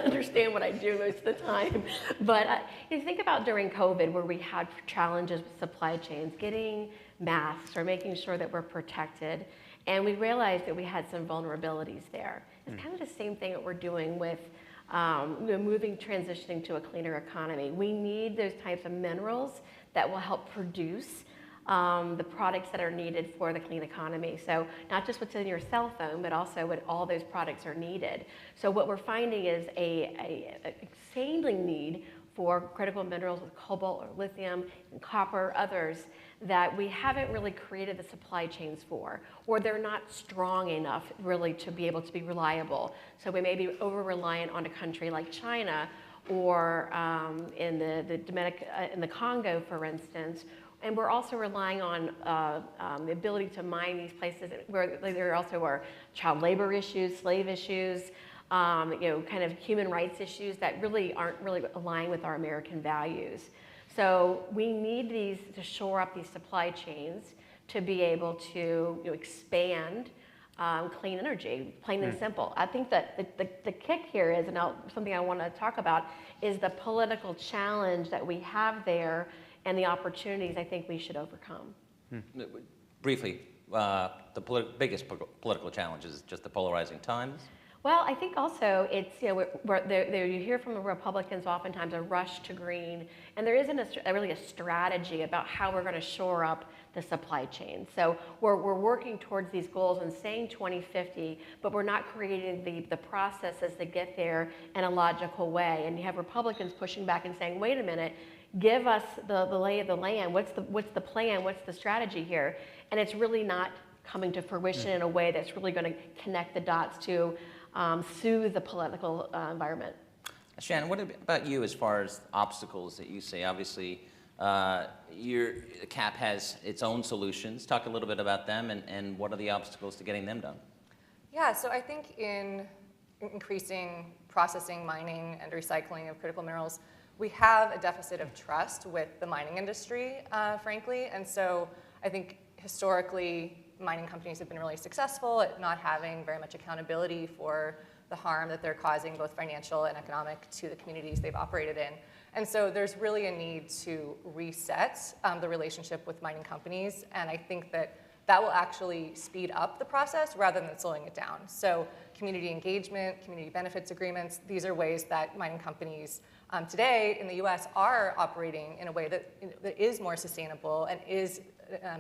understand what I do most of the time. But you think about during COVID, where we had challenges with supply chains, getting masks or making sure that we're protected, and we realized that we had some vulnerabilities there. It's kind of the same thing that we're doing with transitioning to a cleaner economy. We need those types of minerals that will help produce the products that are needed for the clean economy. So not just what's in your cell phone, but also what all those products are needed. So what we're finding is a insanely need for critical minerals with cobalt or lithium and copper, others that we haven't really created the supply chains for, or they're not strong enough really to be able to be reliable. So we may be over-reliant on a country like China, or in the Congo, for instance. And we're also relying on the ability to mine these places where there also are child labor issues, slave issues, kind of human rights issues that really aren't really aligned with our American values. So we need these to shore up these supply chains to be able to expand clean energy, plain and simple. I think that the kick here is, and something I want to talk about, is the political challenge that we have there and the opportunities I think we should overcome. Briefly, the biggest political challenge is just the polarizing times. Well, I think also it's, you hear from the Republicans oftentimes a rush to green, and there isn't really a strategy about how we're going to shore up the supply chain. So we're working towards these goals and saying 2050, but we're not creating the processes to get there in a logical way. And you have Republicans pushing back and saying, wait a minute, give us the lay of the land. What's the plan? What's the strategy here? And it's really not coming to fruition in a way that's really going to connect the dots to soothe the political environment. Shannon, what about you as far as obstacles that you see? Obviously, your CAP has its own solutions. Talk a little bit about them and what are the obstacles to getting them done? Yeah, so I think in increasing processing, mining, and recycling of critical minerals, we have a deficit of trust with the mining industry, frankly. And so I think historically, mining companies have been really successful at not having very much accountability for the harm that they're causing, both financial and economic, to the communities they've operated in. And so there's really a need to reset the relationship with mining companies, and I think that that will actually speed up the process rather than slowing it down. So community engagement, community benefits agreements, these are ways that mining companies today in the US are operating in a way that is more sustainable and is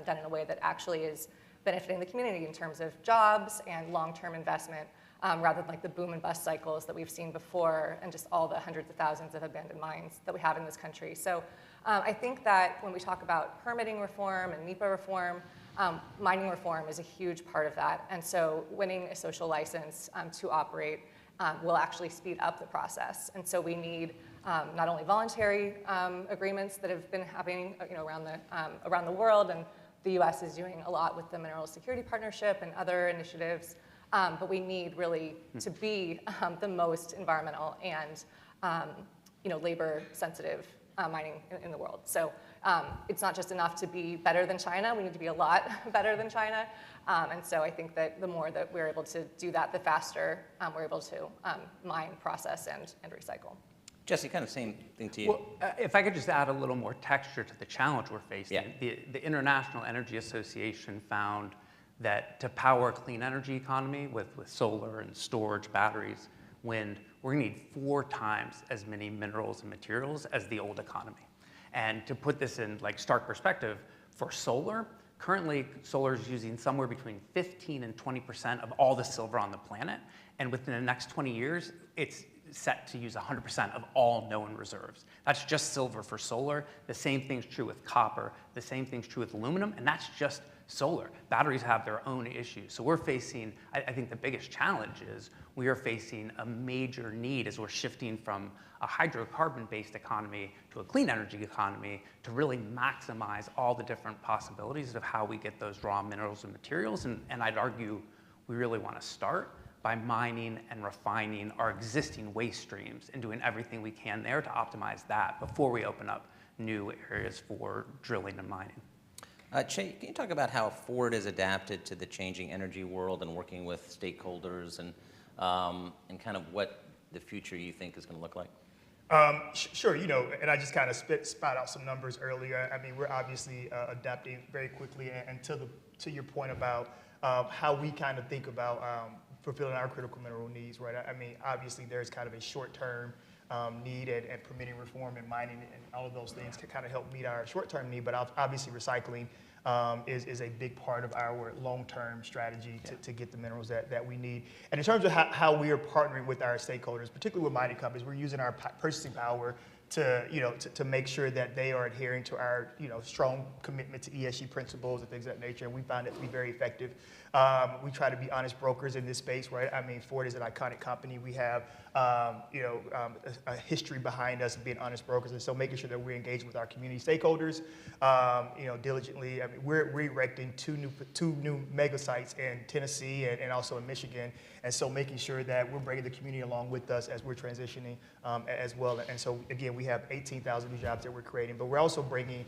done in a way that actually is benefiting the community in terms of jobs and long-term investment, rather than like the boom and bust cycles that we've seen before and just all the hundreds of thousands of abandoned mines that we have in this country. So I think that when we talk about permitting reform and NEPA reform, mining reform is a huge part of that. And so winning a social license to operate will actually speed up the process. And so we need not only voluntary agreements that have been happening around the world, and the US is doing a lot with the Mineral Security Partnership and other initiatives, but we need really to be the most environmental and labor sensitive mining in the world. So it's not just enough to be better than China, we need to be a lot better than China. And so I think that the more that we're able to do that, the faster we're able to mine, process, and recycle. Jesse, kind of same thing to you. Well, if I could just add a little more texture to the challenge we're facing. Yeah. The International Energy Association found that to power a clean energy economy with solar and storage, batteries, wind, we're gonna need 4 times as many minerals and materials as the old economy. And to put this in like stark perspective, for solar, currently solar is using somewhere between 15 and 20% of all the silver on the planet. And within the next 20 years, it's set to use 100% of all known reserves. That's just silver for solar. The same thing's true with copper. The same thing's true with aluminum, and that's just solar. Batteries have their own issues. So we're facing, I think the biggest challenge is we are facing a major need as we're shifting from a hydrocarbon-based economy to a clean energy economy to really maximize all the different possibilities of how we get those raw minerals and materials. And I'd argue we really want to start by mining and refining our existing waste streams and doing everything we can there to optimize that before we open up new areas for drilling and mining. Che, can you talk about how Ford has adapted to the changing energy world and working with stakeholders and kind of what the future you think is going to look like? Sure, and I just kind of spot out some numbers earlier. I mean, we're obviously adapting very quickly, and to your point about how we kind of think about fulfilling our critical mineral needs, right? I mean, obviously there's kind of a short-term need and permitting reform and mining and all of those things can kind of help meet our short-term need, but obviously recycling is a big part of our long-term strategy to get the minerals that we need. And in terms of how we are partnering with our stakeholders, particularly with mining companies, we're using our purchasing power to make sure that they are adhering to our strong commitment to ESG principles and things of that nature, and we found it to be very effective. We try to be honest brokers in this space, right? I mean, Ford is an iconic company. We have a history behind us of being honest brokers, and so making sure that we're engaged with our community stakeholders, diligently. I mean, we're erecting two new mega sites in Tennessee and also in Michigan, and so making sure that we're bringing the community along with us as we're transitioning as well. And so again, we have 18,000 new jobs that we're creating, but we're also bringing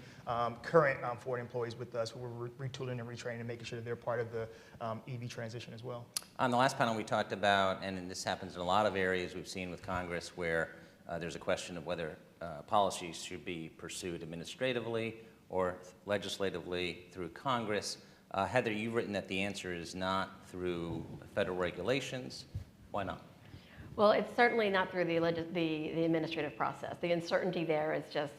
current Ford employees with us who we're retooling and retraining and making sure that they're part of the EV transition as well. On the last panel we talked about, and this happens in a lot of areas we've seen with Congress, where there's a question of whether policies should be pursued administratively or legislatively through Congress. Heather, you've written that the answer is not through federal regulations, Why not? Well, it's certainly not through the administrative process. The uncertainty there is just,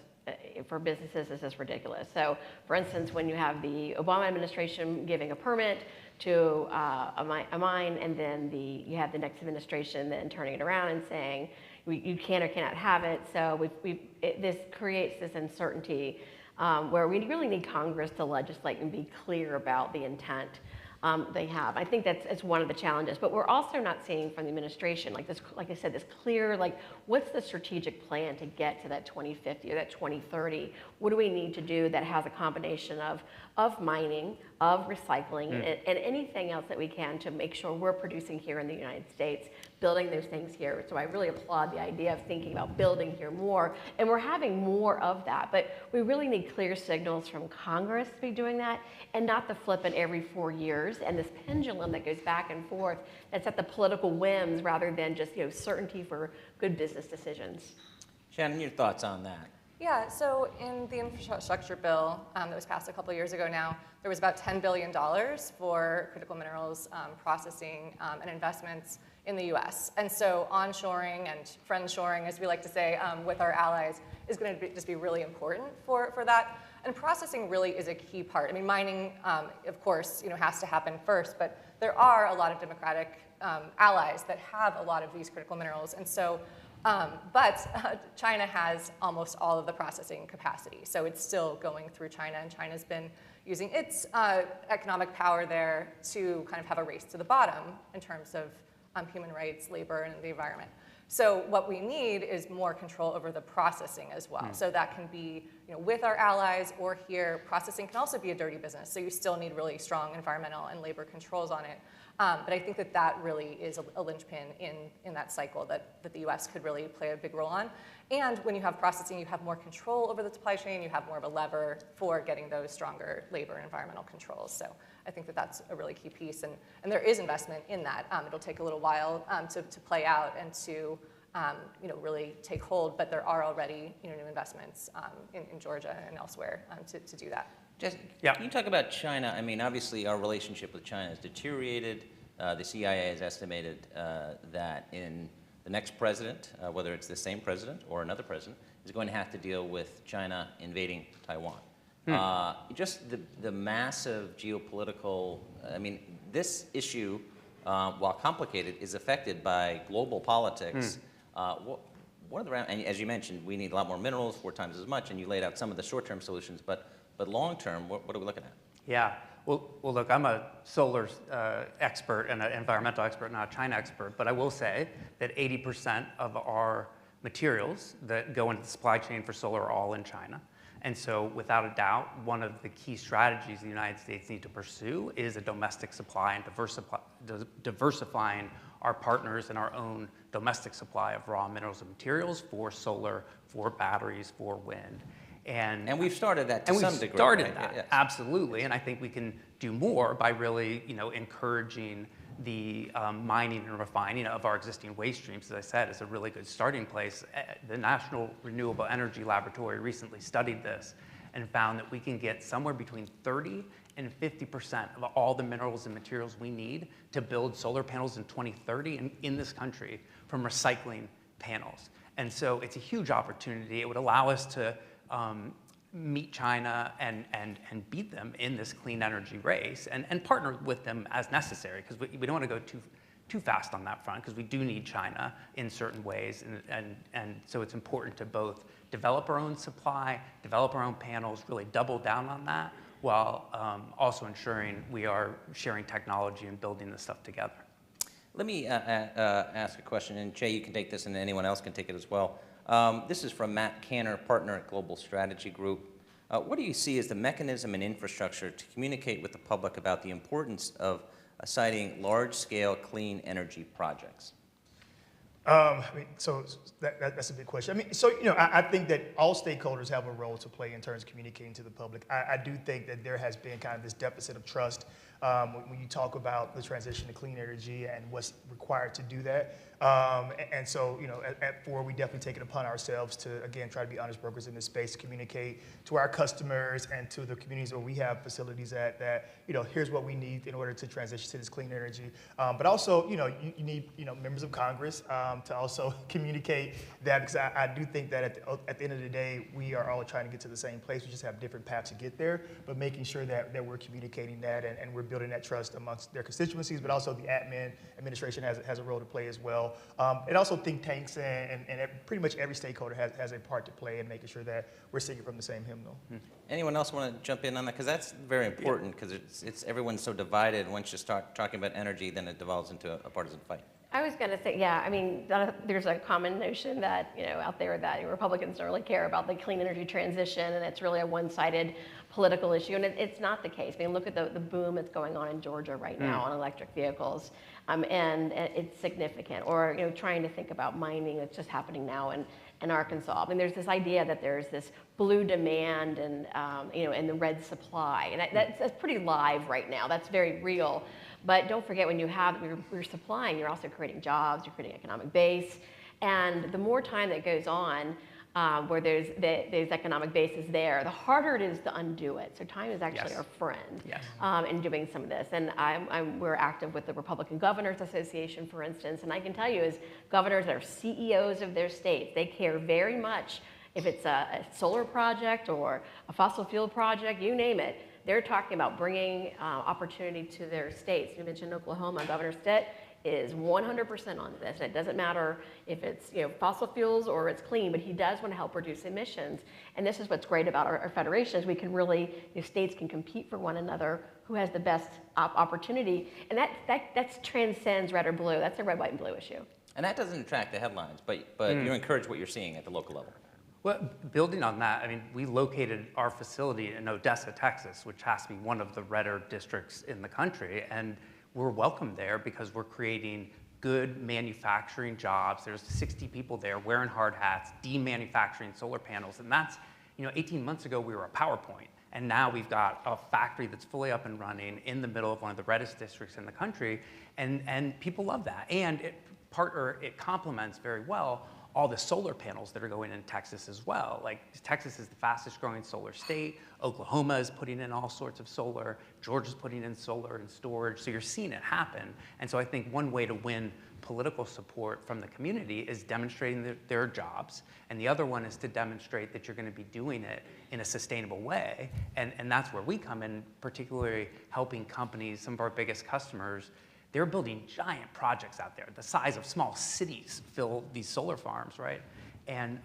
for businesses, is just ridiculous. So, for instance, when you have the Obama administration giving a permit to a mine, and then you have the next administration then turning it around and saying you can or cannot have it. So this creates this uncertainty where we really need Congress to legislate and be clear about the intent they have. I think it's one of the challenges, but we're also not seeing from the administration, like I said, this clear, like, what's the strategic plan to get to that 2050 or that 2030? What do we need to do that has a combination of mining, of recycling, and anything else that we can to make sure we're producing here in the United States, building those things here. So I really applaud the idea of thinking about building here more, and we're having more of that, but we really need clear signals from Congress to be doing that, and not the flippant every 4 years, and this pendulum that goes back and forth that's at the political whims rather than just certainty for good business decisions. Shannon, your thoughts on that? Yeah, so in the infrastructure bill that was passed a couple of years ago now, there was about $10 billion for critical minerals processing and investments in the US. And so onshoring and friendshoring, as we like to say, with our allies is going to just be really important for that. And processing really is a key part. I mean, mining, of course, has to happen first, but there are a lot of democratic allies that have a lot of these critical minerals. And so, China has almost all of the processing capacity. So it's still going through China, and China's been using its economic power there to kind of have a race to the bottom in terms of human rights, labor, and the environment. So what we need is more control over the processing as well. So that can be with our allies or here. Processing can also be a dirty business, so you still need really strong environmental and labor controls on it. But I think that really is a linchpin in that cycle that the US could really play a big role on. And when you have processing, you have more control over the supply chain, you have more of a lever for getting those stronger labor and environmental controls. So I think that's a really key piece, and there is investment in that. It'll take a little while to play out and to really take hold, but there are already new investments in Georgia and elsewhere to do that. Jesse, can you talk about China? I mean, obviously our relationship with China has deteriorated. The CIA has estimated that in the next president, whether it's the same president or another president, is going to have to deal with China invading Taiwan. Just the massive geopolitical, I mean, this issue, while complicated, is affected by global politics. What are the, and as you mentioned, we need a lot more minerals, 4 times as much, and you laid out some of the short-term solutions, but long term, what are we looking at? Yeah, well, look, I'm a solar expert and an environmental expert, not a China expert, but I will say that 80% of our materials that go into the supply chain for solar are all in China. And so, without a doubt, one of the key strategies the United States need to pursue is a domestic supply and diversifying our partners and our own domestic supply of raw minerals and materials for solar, for batteries, for wind. And we've started that to some degree. We've started right? that, Yes. absolutely. And I think we can do more by really, encouraging the mining and refining of our existing waste streams. As I said, is a really good starting place. The National Renewable Energy Laboratory recently studied this and found that we can get somewhere between 30 and 50% of all the minerals and materials we need to build solar panels in 2030 in this country from recycling panels. And so it's a huge opportunity. It would allow us to meet China and beat them in this clean energy race and partner with them as necessary, because we don't want to go too fast on that front, because we do need China in certain ways. And so it's important to both develop our own supply, develop our own panels, really double down on that, while also ensuring we are sharing technology and building this stuff together. Let me ask a question, and Jay, you can take this, and anyone else can take it as well. This is from Matt Canner, partner at Global Strategy Group. What do you see as the mechanism and infrastructure to communicate with the public about the importance of citing large-scale clean energy projects? So that's a big question. I think that all stakeholders have a role to play in terms of communicating to the public. I do think that there has been kind of this deficit of trust when you talk about the transition to clean energy and what's required to do that. And so, at Ford, we definitely take it upon ourselves to, again, try to be honest brokers in this space, to communicate to our customers and to the communities where we have facilities at that, here's what we need in order to transition to this clean energy. But also, you need, members of Congress to also communicate that, because I do think that at the end of the day, we are all trying to get to the same place. We just have different paths to get there, but making sure that we're communicating that and we're building that trust amongst their constituencies, but also the administration has a role to play as well. And also think tanks and pretty much every stakeholder has a part to play in making sure that we're singing from the same hymnal. Anyone else want to jump in on that? Because that's very important, because it's everyone's so divided. Once you start talking about energy, then it devolves into a partisan fight. I was going to say, there's a common notion that, out there that Republicans don't really care about the clean energy transition, and it's really a one-sided political issue, and it's not the case. I mean, look at the boom that's going on in Georgia right now on electric vehicles, and it's significant. Or, trying to think about mining that's just happening now in Arkansas. I mean, there's this idea that there's this blue demand and, and the red supply, and that's pretty live right now. That's very real. But don't forget, when you're supplying, you're also creating jobs, you're creating economic base. And the more time that goes on where there's economic bases there, the harder it is to undo it. So time is actually our friend in doing some of this. And we're active with the Republican Governors Association, for instance. And I can tell you, as governors that are CEOs of their states, they care very much if it's a solar project or a fossil fuel project, you name it. They're talking about bringing opportunity to their states. You mentioned Oklahoma. Governor Stitt is 100% on this. And it doesn't matter if it's fossil fuels or it's clean, but he does want to help reduce emissions. And this is what's great about our federation, is we can really, states can compete for one another who has the best opportunity. And that transcends red or blue. That's a red, white, and blue issue. And that doesn't attract the headlines, but you encourage what you're seeing at the local level. Well, building on that, I mean, we located our facility in Odessa, Texas, which has to be one of the redder districts in the country. And we're welcome there because we're creating good manufacturing jobs. There's 60 people there wearing hard hats, demanufacturing solar panels. And that's, 18 months ago, we were a PowerPoint. And now we've got a factory that's fully up and running in the middle of one of the reddest districts in the country. And people love that. And it complements very well all the solar panels that are going in Texas as well. Like, Texas is the fastest growing solar state. Oklahoma is putting in all sorts of solar. Georgia's putting in solar and storage. So you're seeing it happen. And so I think one way to win political support from the community is demonstrating their jobs. And the other one is to demonstrate that you're going to be doing it in a sustainable way. And that's where we come in, particularly helping companies, some of our biggest customers. They're building giant projects out there. The size of small cities fill these solar farms, right? And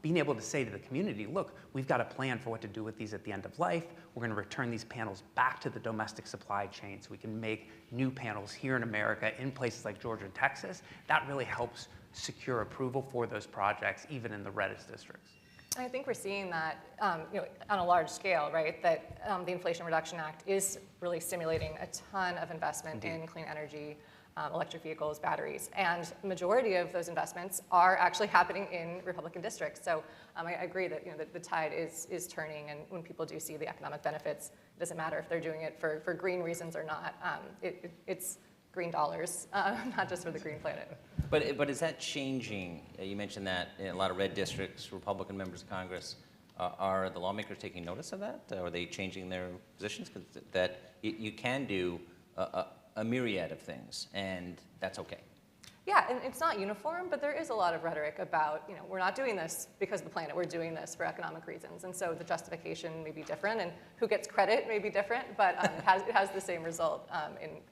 being able to say to the community, look, we've got a plan for what to do with these at the end of life. We're going to return these panels back to the domestic supply chain so we can make new panels here in America in places like Georgia and Texas. That really helps secure approval for those projects, even in the reddest districts. I think we're seeing that on a large scale, right? That the Inflation Reduction Act is really stimulating a ton of investment in clean energy, electric vehicles, batteries, and the majority of those investments are actually happening in Republican districts. So I agree that the tide is turning, and when people do see the economic benefits, it doesn't matter if they're doing it for green reasons or not. It's green dollars, not just for the green planet. But is that changing? You mentioned that in a lot of red districts, Republican members of Congress, are the lawmakers taking notice of that? Are they changing their positions? Because that you can do a myriad of things, and that's okay. Yeah, and it's not uniform, but there is a lot of rhetoric about, we're not doing this because of the planet, we're doing this for economic reasons. And so the justification may be different, and who gets credit may be different, but it has the same result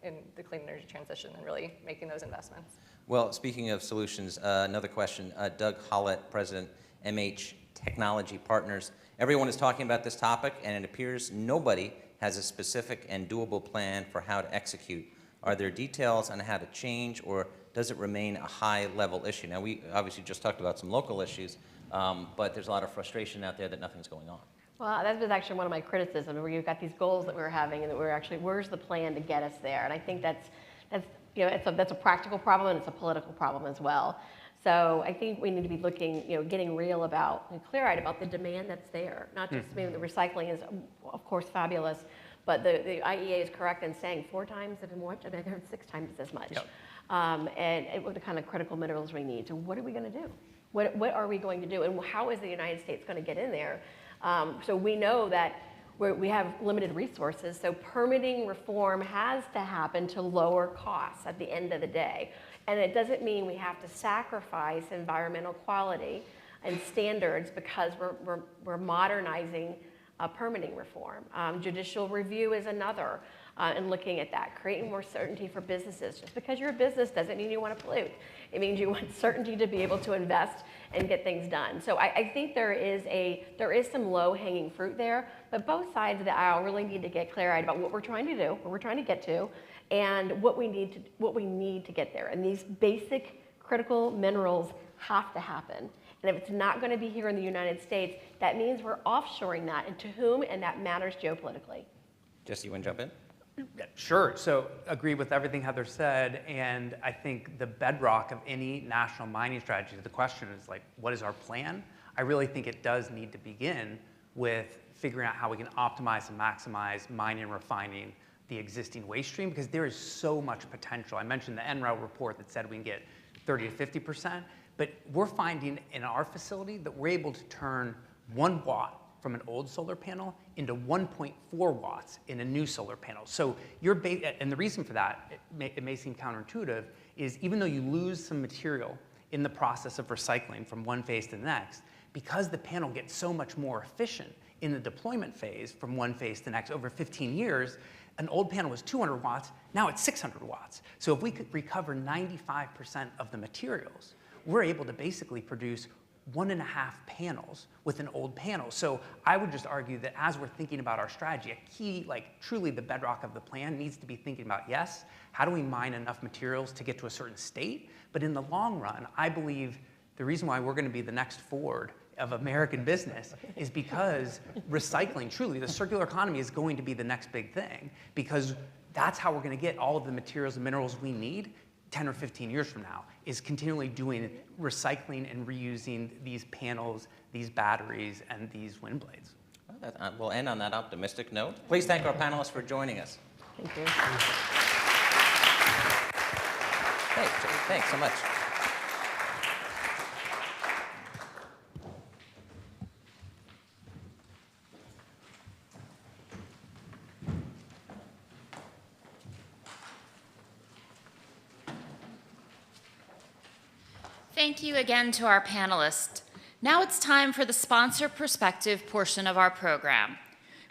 in the clean energy transition and really making those investments. Well, speaking of solutions, another question. Doug Hollett, President, MH Technology Partners. Everyone is talking about this topic, and it appears nobody has a specific and doable plan for how to execute. Are there details on how to change, or does it remain a high-level issue? Now, we obviously just talked about some local issues, but there's a lot of frustration out there that nothing's going on. Well, that was actually one of my criticisms, where you've got these goals that we're having, and that we're actually, where's the plan to get us there? And I think that's a practical problem, and it's a political problem as well. So I think we need to be looking, getting real about, and clear-eyed about the demand that's there. Not just maybe the recycling is, of course, fabulous, but the IEA is correct in saying 4 times as much. I mean, I heard 6 times as much. Yep. and what the kind of critical minerals we need. So what are we going to do? What are we going to do? And how is the United States going to get in there? So we know that we have limited resources, so permitting reform has to happen to lower costs at the end of the day. And it doesn't mean we have to sacrifice environmental quality and standards because we're modernizing permitting reform. Judicial review is another, and looking at that, creating more certainty for businesses. Just because you're a business doesn't mean you want to pollute. It means you want certainty to be able to invest and get things done. So I think there is some low-hanging fruit there, but both sides of the aisle really need to get clear-eyed about what we're trying to do, what we're trying to get to, and what we need to get there. And these basic critical minerals have to happen. And if it's not going to be here in the United States, that means we're offshoring that, and to whom, and that matters geopolitically. Jesse, you want to jump in? Yeah, sure. So agree with everything Heather said, and I think the bedrock of any national mining strategy, the question is like, what is our plan? I really think it does need to begin with figuring out how we can optimize and maximize mining and refining the existing waste stream, because there is so much potential. I mentioned the NREL report that said we can get 30 to 50%, but we're finding in our facility that we're able to turn 1 watt from an old solar panel into 1.4 watts in a new solar panel. So and the reason for that, it may seem counterintuitive, is even though you lose some material in the process of recycling from one phase to the next, because the panel gets so much more efficient in the deployment phase from one phase to the next over 15 years, an old panel was 200 watts, now it's 600 watts. So if we could recover 95% of the materials, we're able to basically produce 1.5 panels with an old panel. So I would just argue that as we're thinking about our strategy, a key, like truly the bedrock of the plan needs to be thinking about, yes, how do we mine enough materials to get to a certain state? But in the long run, I believe the reason why we're going to be the next Ford of American business is because recycling, truly, the circular economy is going to be the next big thing, because that's how we're going to get all of the materials and minerals we need 10 or 15 years from now, is continually doing recycling and reusing these panels, these batteries, and these wind blades. Well, we'll end on that optimistic note. Please thank our panelists for joining us. Thank you. Thanks so much. Thank you again to our panelists. Now it's time for the sponsor perspective portion of our program.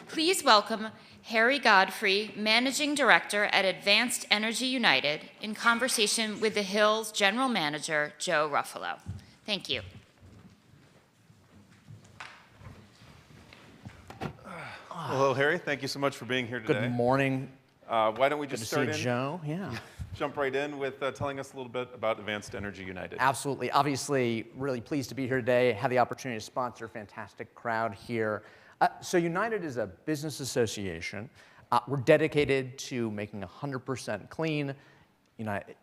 Please welcome Harry Godfrey, Managing Director at Advanced Energy United, in conversation with the Hill's General Manager, Joe Ruffalo. Thank you. Hello, Harry. Thank you so much for being here today. Good morning. Why don't we just Good start to see Joe? Yeah. Jump right in with telling us a little bit about Advanced Energy United. Absolutely. Obviously, really pleased to be here today, have the opportunity to sponsor a fantastic crowd here. So United is a business association. We're dedicated to making 100% clean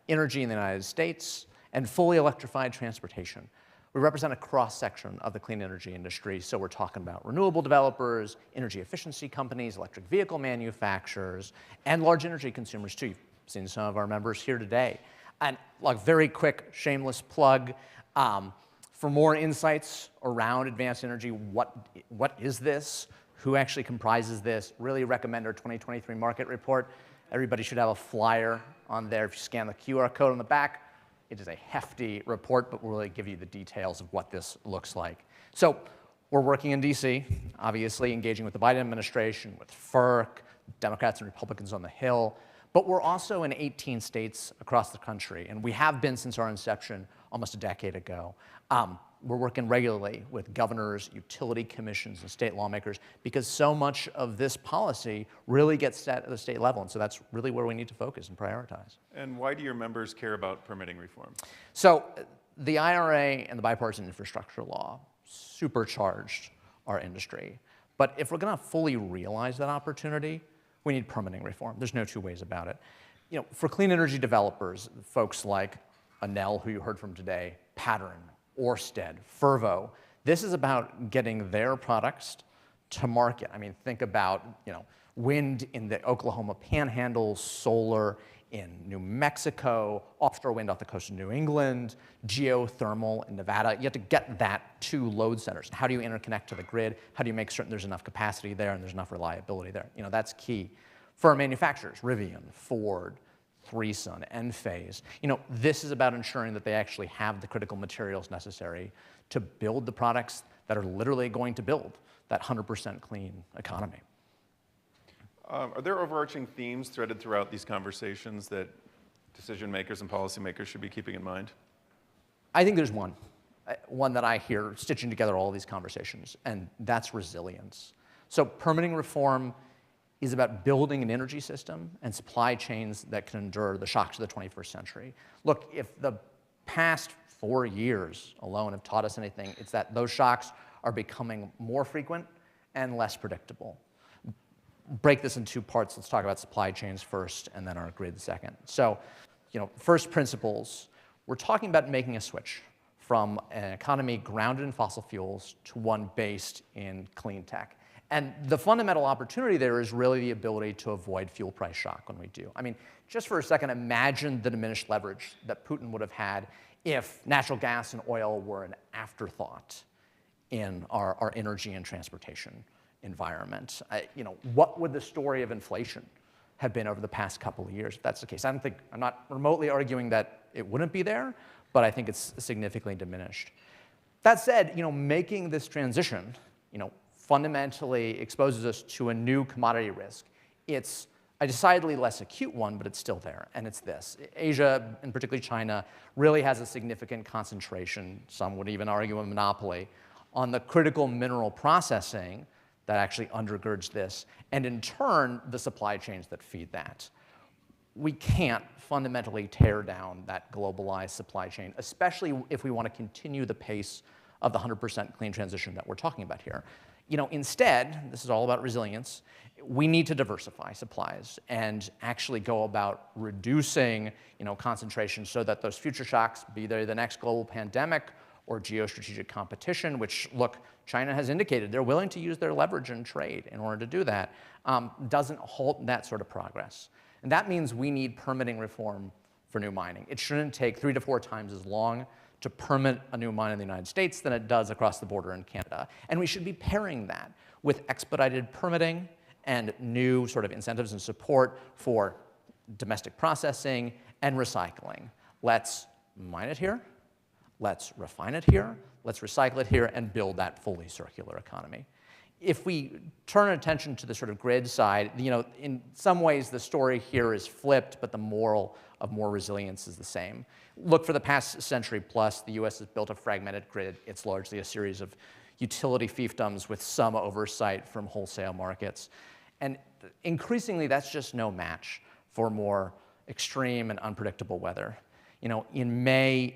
energy in the United States and fully electrified transportation. We represent a cross-section of the clean energy industry, so we're talking about renewable developers, energy efficiency companies, electric vehicle manufacturers, and large energy consumers too. You've seen some of our members here today. And like very quick, shameless plug, for more insights around advanced energy, what is this? Who actually comprises this? Really recommend our 2023 market report. Everybody should have a flyer on there. If you scan the QR code on the back, it is a hefty report, but we'll really give you the details of what this looks like. So we're working in DC, obviously engaging with the Biden administration, with FERC, Democrats and Republicans on the Hill, but we're also in 18 states across the country, and we have been since our inception almost a decade ago. We're working regularly with governors, utility commissions, and state lawmakers because so much of this policy really gets set at the state level, and so that's really where we need to focus and prioritize. And why do your members care about permitting reform? So the IRA and the bipartisan infrastructure law supercharged our industry, but if we're going to fully realize that opportunity, we need permitting reform. There's no two ways about it. You know, for clean energy developers, folks like Enel, who you heard from today, Pattern, Ørsted, Fervo, this is about getting their products to market. I mean, think about, wind in the Oklahoma Panhandle, solar in New Mexico, offshore wind off the coast of New England, geothermal in Nevada. You have to get that to load centers. How do you interconnect to the grid? How do you make certain there's enough capacity there and there's enough reliability there? That's key. For our manufacturers, Rivian, Ford, 3Sun, Enphase, this is about ensuring that they actually have the critical materials necessary to build the products that are literally going to build that 100% clean economy. Are there overarching themes threaded throughout these conversations that decision makers and policymakers should be keeping in mind? I think there's one that I hear stitching together all these conversations, and that's resilience. So permitting reform is about building an energy system and supply chains that can endure the shocks of the 21st century. Look, if the past 4 years alone have taught us anything, it's that those shocks are becoming more frequent and less predictable. Break this in two parts. Let's talk about supply chains first and then our grid second. So, first principles, we're talking about making a switch from an economy grounded in fossil fuels to one based in clean tech. And the fundamental opportunity there is really the ability to avoid fuel price shock when we do. I mean, just for a second, imagine the diminished leverage that Putin would have had if natural gas and oil were an afterthought in our energy and transportation environment. What would the story of inflation have been over the past couple of years if that's the case? I'm not remotely arguing that it wouldn't be there, but I think it's significantly diminished. That said, making this transition, fundamentally exposes us to a new commodity risk. It's a decidedly less acute one, but it's still there, and it's this. Asia, and particularly China, really has a significant concentration, some would even argue a monopoly, on the critical mineral processing that actually undergirds this, and in turn, the supply chains that feed that. We can't fundamentally tear down that globalized supply chain, especially if we want to continue the pace of the 100% clean transition that we're talking about here. Instead, this is all about resilience, we need to diversify supplies and actually go about reducing, concentration so that those future shocks, be they the next global pandemic or geostrategic competition, which, look, China has indicated they're willing to use their leverage and trade in order to do that, doesn't halt that sort of progress. And that means we need permitting reform for new mining. It shouldn't take 3 to 4 times as long to permit a new mine in the United States than it does across the border in Canada. And we should be pairing that with expedited permitting and new sort of incentives and support for domestic processing and recycling. Let's mine it here. Let's refine it here, let's recycle it here, and build that fully circular economy. If we turn attention to the sort of grid side, in some ways the story here is flipped, but the moral of more resilience is the same. Look, for the past century plus, the US has built a fragmented grid. It's largely a series of utility fiefdoms with some oversight from wholesale markets. And increasingly, that's just no match for more extreme and unpredictable weather. In May,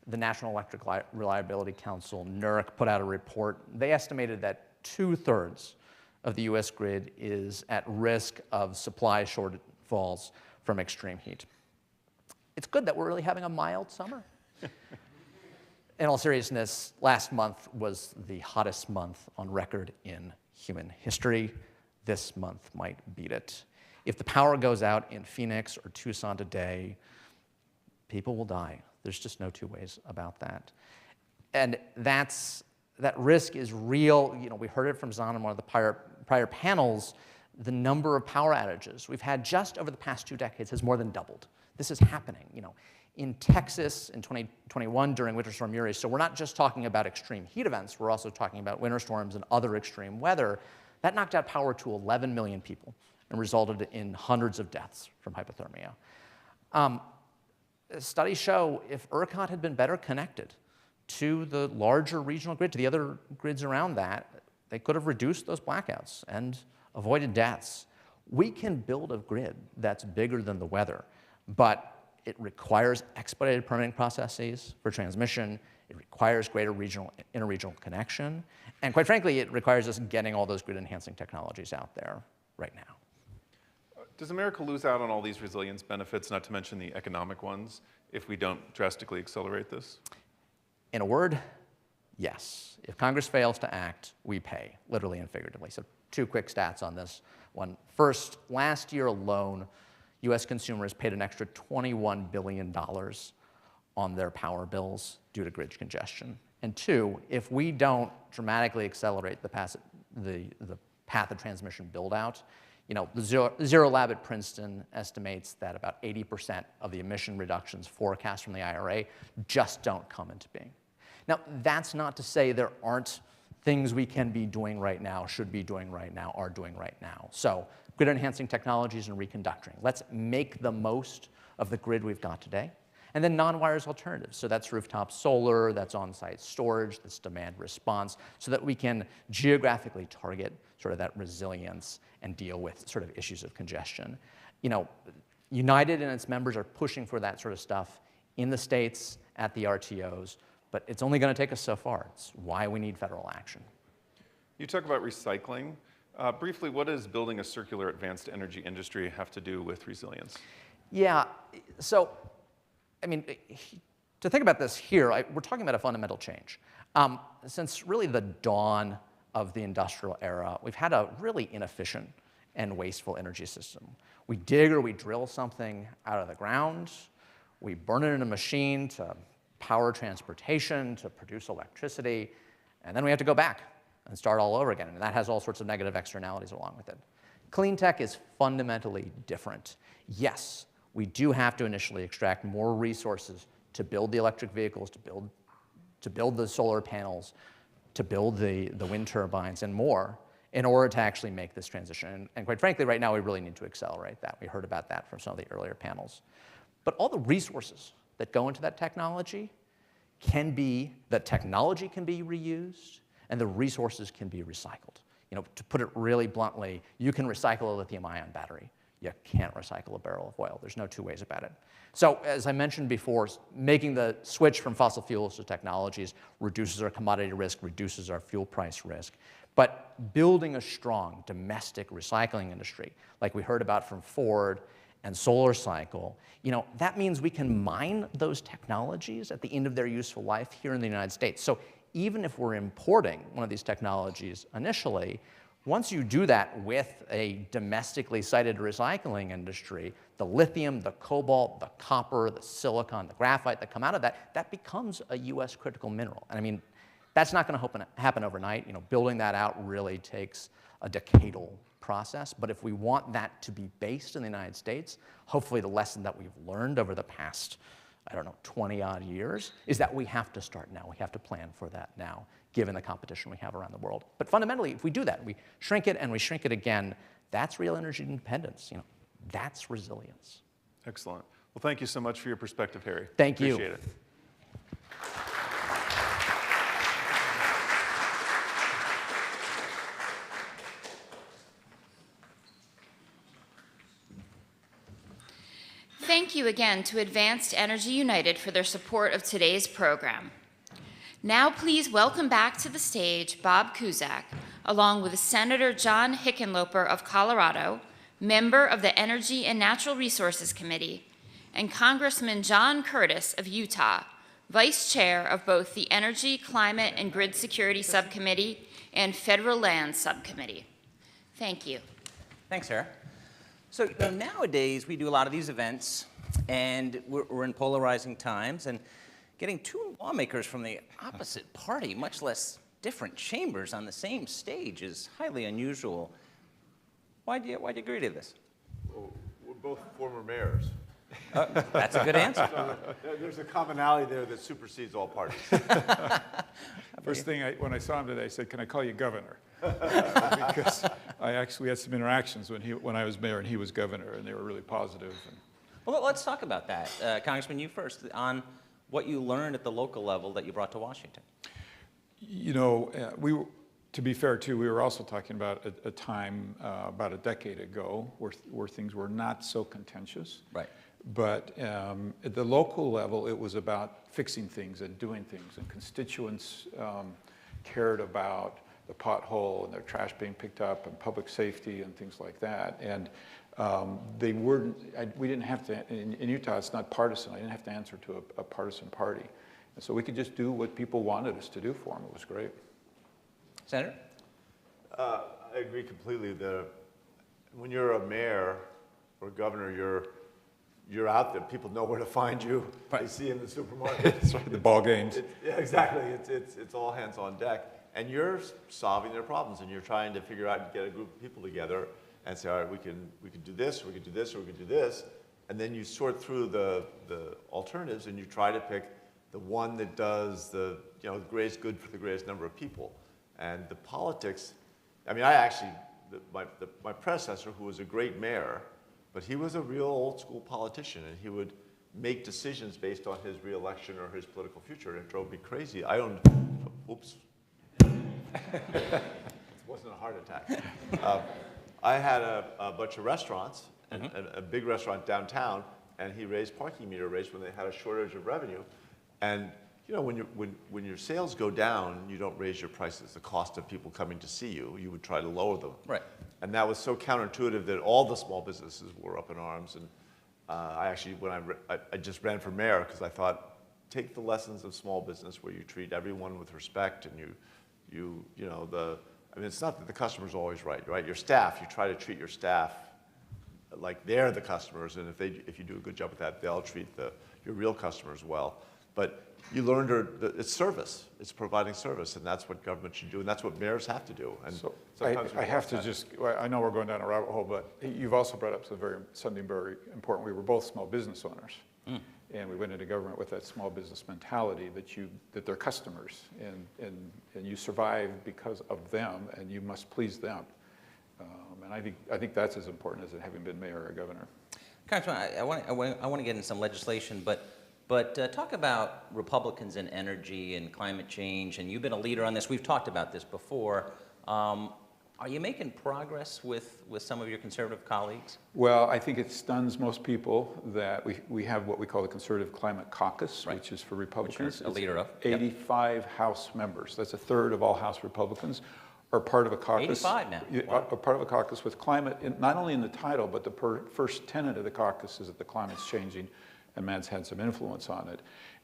the National Electric Reliability Council, NERC, put out a report. They estimated that 2/3 of the US grid is at risk of supply shortfalls from extreme heat. It's good that we're really having a mild summer. In all seriousness, last month was the hottest month on record in human history. This month might beat it. If the power goes out in Phoenix or Tucson today, people will die. There's just no two ways about that. And that risk is real. We heard it from Zan in one of the prior panels. The number of power outages we've had just over the past 2 decades has more than doubled. This is happening. In Texas in 2021 during Winter Storm Uri, so we're not just talking about extreme heat events, we're also talking about winter storms and other extreme weather. That knocked out power to 11 million people and resulted in hundreds of deaths from hypothermia. Studies show if ERCOT had been better connected to the larger regional grid, to the other grids around that, they could have reduced those blackouts and avoided deaths. We can build a grid that's bigger than the weather, but it requires expedited permitting processes for transmission. It requires greater interregional connection. And quite frankly, it requires us getting all those grid-enhancing technologies out there right now. Does America lose out on all these resilience benefits, not to mention the economic ones, if we don't drastically accelerate this? In a word, yes. If Congress fails to act, we pay, literally and figuratively. So 2 quick stats on this one. First, last year alone, US consumers paid an extra $21 billion on their power bills due to grid congestion. And two, if we don't dramatically accelerate the path of transmission build-out, the Zero Lab at Princeton estimates that about 80% of the emission reductions forecast from the IRA just don't come into being. Now, that's not to say there aren't things we can be doing right now, should be doing right now, are doing right now. So grid enhancing technologies and reconductoring. Let's make the most of the grid we've got today. And then non-wires alternatives. So that's rooftop solar, that's on-site storage, that's demand response, so that we can geographically target sort of that resilience and deal with sort of issues of congestion. United and its members are pushing for that sort of stuff in the states, at the RTOs, but it's only going to take us so far. It's why we need federal action. You talk about recycling. Briefly, what does building a circular advanced energy industry have to do with resilience? Yeah, so, I mean, to think about this here, we're talking about a fundamental change. Since really the dawn of the industrial era, we've had a really inefficient and wasteful energy system. We dig or we drill something out of the ground, we burn it in a machine to power transportation, to produce electricity, and then we have to go back and start all over again, and that has all sorts of negative externalities along with it. Clean tech is fundamentally different. Yes, we do have to initially extract more resources to build the electric vehicles, to build the solar panels, to build the wind turbines and more in order to actually make this transition. And quite frankly, right now we really need to accelerate that. We heard about that from some of the earlier panels. But all the resources that go into that technology the technology can be reused and the resources can be recycled. To put it really bluntly, you can recycle a lithium-ion battery. You can't recycle a barrel of oil. There's no two ways about it. So as I mentioned before, making the switch from fossil fuels to technologies reduces our commodity risk, reduces our fuel price risk. But building a strong domestic recycling industry, like we heard about from Ford and SolarCycle, that means we can mine those technologies at the end of their useful life here in the United States. So even if we're importing one of these technologies initially, once you do that with a domestically sited recycling industry, the lithium, the cobalt, the copper, the silicon, the graphite that come out of that becomes a US critical mineral. And I mean, that's not going to happen overnight. Building that out really takes a decadal process. But if we want that to be based in the United States, hopefully the lesson that we've learned over the past, 20-odd years, is that we have to start now. We have to plan for that now, given the competition we have around the world. But fundamentally, if we do that, we shrink it and we shrink it again, that's real energy independence. That's resilience. Excellent. Well, thank you so much for your perspective, Harry. Thank you. Appreciate it. Thank you again to Advanced Energy United for their support of today's program. Now please welcome back to the stage Bob Cusack, along with Senator John Hickenlooper of Colorado, member of the Energy and Natural Resources Committee, and Congressman John Curtis of Utah, Vice Chair of both the Energy, Climate, and Grid Security Subcommittee and Federal Lands Subcommittee. Thank you. Thanks, Sarah. So nowadays, we do a lot of these events, and we're in polarizing times, and getting two lawmakers from the opposite party, much less different chambers on the same stage, is highly unusual. Why do you agree to this? Well, we're both former mayors. That's a good answer. So, there's a commonality there that supersedes all parties. First thing, when I saw him today, I said, "Can I call you governor?" Because I actually had some interactions when I was mayor and he was governor, and they were really positive. Well, let's talk about that. Congressman, you first, on what you learned at the local level that you brought to Washington. To be fair, too, we were also talking about a time about a decade ago where things were not so contentious. Right. But at the local level, it was about fixing things and doing things, and constituents cared about the pothole and their trash being picked up and public safety and things like that. And we didn't have to, in Utah, it's not partisan. I didn't have to answer to a partisan party. And so we could just do what people wanted us to do for them. It was great. Senator? I agree completely. When you're a mayor, or governor, you're out there. People know where to find you. Right. They see you in the supermarket. That's right, the ball games. Yeah, exactly. It's all hands on deck. And you're solving their problems, and you're trying to figure out and get a group of people together and say, all right, we can do this, or we can do this, or we can do this. And then you sort through the alternatives, and you try to pick the one that does the greatest good for the greatest number of people. And the politics, I mean, my predecessor, who was a great mayor, but he was a real old school politician, and he would make decisions based on his reelection or his political future, and it drove me crazy. Oops. It wasn't a heart attack. I had a bunch of restaurants, and a big restaurant downtown, and he raised parking meter rates when they had a shortage of revenue. And when your sales go down, you don't raise your prices. The cost of people coming to see you, you would try to lower them. Right. And that was so counterintuitive that all the small businesses were up in arms. And I actually, I just ran for mayor because I thought, take the lessons of small business where you treat everyone with respect, and I mean, it's not that the customer's always right? Your staff, you try to treat your staff like they're the customers, and if you do a good job with that, they'll treat your real customers well. But you learn it's service. It's providing service, and that's what government should do, and that's what mayors have to do. And So sometimes I have to just, I know we're going down a rabbit hole, but you've also brought up something very important. We were both small business owners, and we went into government with that small business mentality that they're customers, and you survive because of them, and you must please them. And I think that's as important as having been mayor or governor. Congressman, I want to get into some legislation, but talk about Republicans and energy and climate change, and you've been a leader on this. We've talked about this before. Are you making progress with some of your conservative colleagues? Well, I think it stuns most people that we have what we call the Conservative Climate Caucus, right, which is for Republicans. Which you're a leader of. 85 House members. That's a third of all House Republicans are part of a caucus. 85 now. Wow. Are part of a caucus with climate, not only in the title, but the first tenet of the caucus is that the climate's changing, and man's had some influence on it.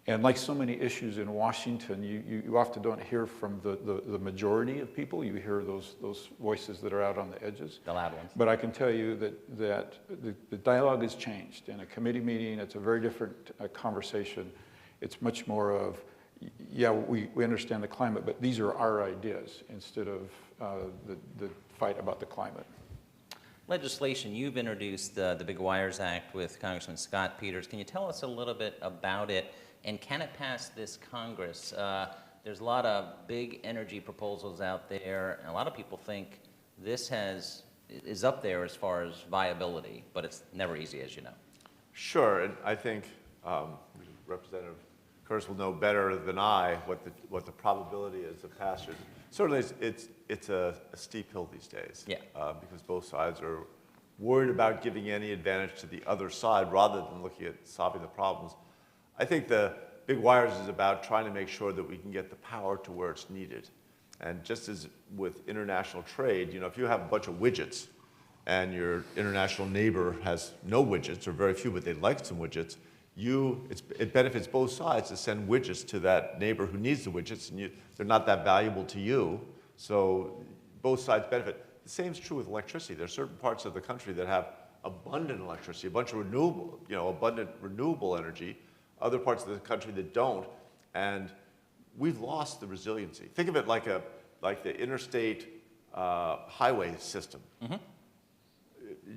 And like so many issues in Washington, you often don't hear from the majority of people. You hear those voices that are out on the edges. The loud ones. But I can tell you that the dialogue has changed. In a committee meeting, it's a very different conversation. It's much more of, yeah, we understand the climate, but these are our ideas instead of the fight about the climate. Legislation, you've introduced the Big Wires Act with Congressman Scott Peters. Can you tell us a little bit about it, and can it pass this Congress? There's a lot of big energy proposals out there, and a lot of people think this is up there as far as viability, but it's never easy, as you know. Sure, and I think Representative Curtis will know better than I what the probability is of passage. Certainly, it's a steep hill these days. Yeah. Because both sides are worried about giving any advantage to the other side rather than looking at solving the problems. I think the Big Wires is about trying to make sure that we can get the power to where it's needed. And just as with international trade, if you have a bunch of widgets and your international neighbor has no widgets or very few, but they'd like some widgets, it benefits both sides to send widgets to that neighbor who needs the widgets, and they're not that valuable to you, so both sides benefit. The same is true with electricity. There are certain parts of the country that have abundant electricity, a bunch of abundant renewable energy, other parts of the country that don't, and we've lost the resiliency. Think of it like the interstate highway system. Mm-hmm.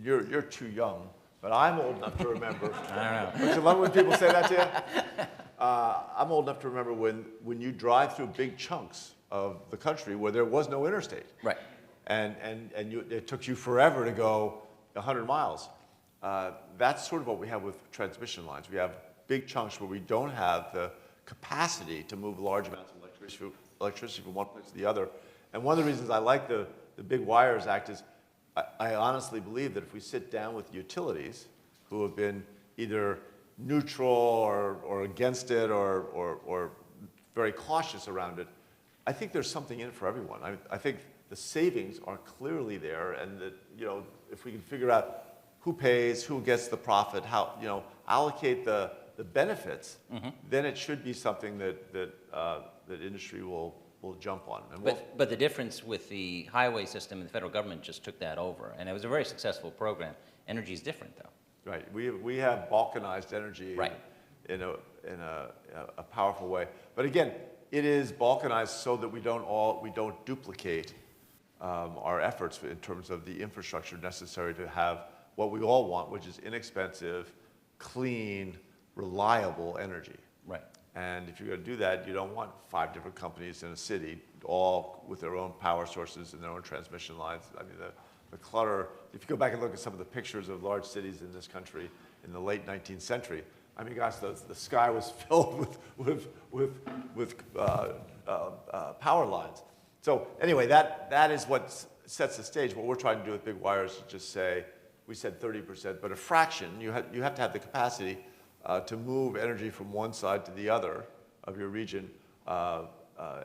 You're too young, but I'm old enough to remember. I don't know. Don't you love when people say that to you? I'm old enough to remember when you drive through big chunks of the country where there was no interstate. Right. And it took you forever to go 100 miles. That's sort of what we have with transmission lines. We have big chunks where we don't have the capacity to move large amounts of electricity from one place to the other. And one of the reasons I like the Big Wires Act is I honestly believe that if we sit down with utilities who have been either neutral or against it or very cautious around it, I think there's something in it for everyone. I think the savings are clearly there, and that if we can figure out who pays, who gets the profit, how allocate the benefits, mm-hmm. then it should be something that industry will jump on. And but the difference with the highway system, the federal government just took that over, and it was a very successful program. Energy is different, though. Right. We have balkanized energy Right. in a powerful way. But again, it is balkanized so that we don't duplicate our efforts in terms of the infrastructure necessary to have what we all want, which is inexpensive, clean, reliable energy. Right. And if you're going to do that, you don't want 5 different companies in a city, all with their own power sources and their own transmission lines. I mean, the clutter, if you go back and look at some of the pictures of large cities in this country in the late 19th century, I mean, gosh, the sky was filled with power lines. So anyway, that is what sets the stage. What we're trying to do with Big Wire is just say, we said 30%, but a fraction. You have to have the capacity to move energy from one side to the other of your region. And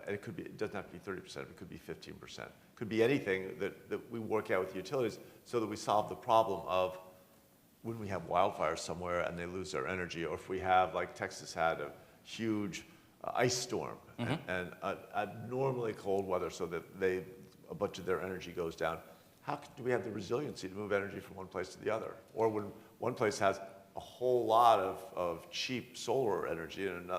it doesn't have to be 30%, it could be 15%. It could be anything that we work out with the utilities so that we solve the problem of when we have wildfires somewhere and they lose their energy, or if we have, like Texas had, a huge ice storm and abnormally cold weather so that a bunch of their energy goes down. How do we have the resiliency to move energy from one place to the other? Or when one place has a whole lot of cheap solar energy and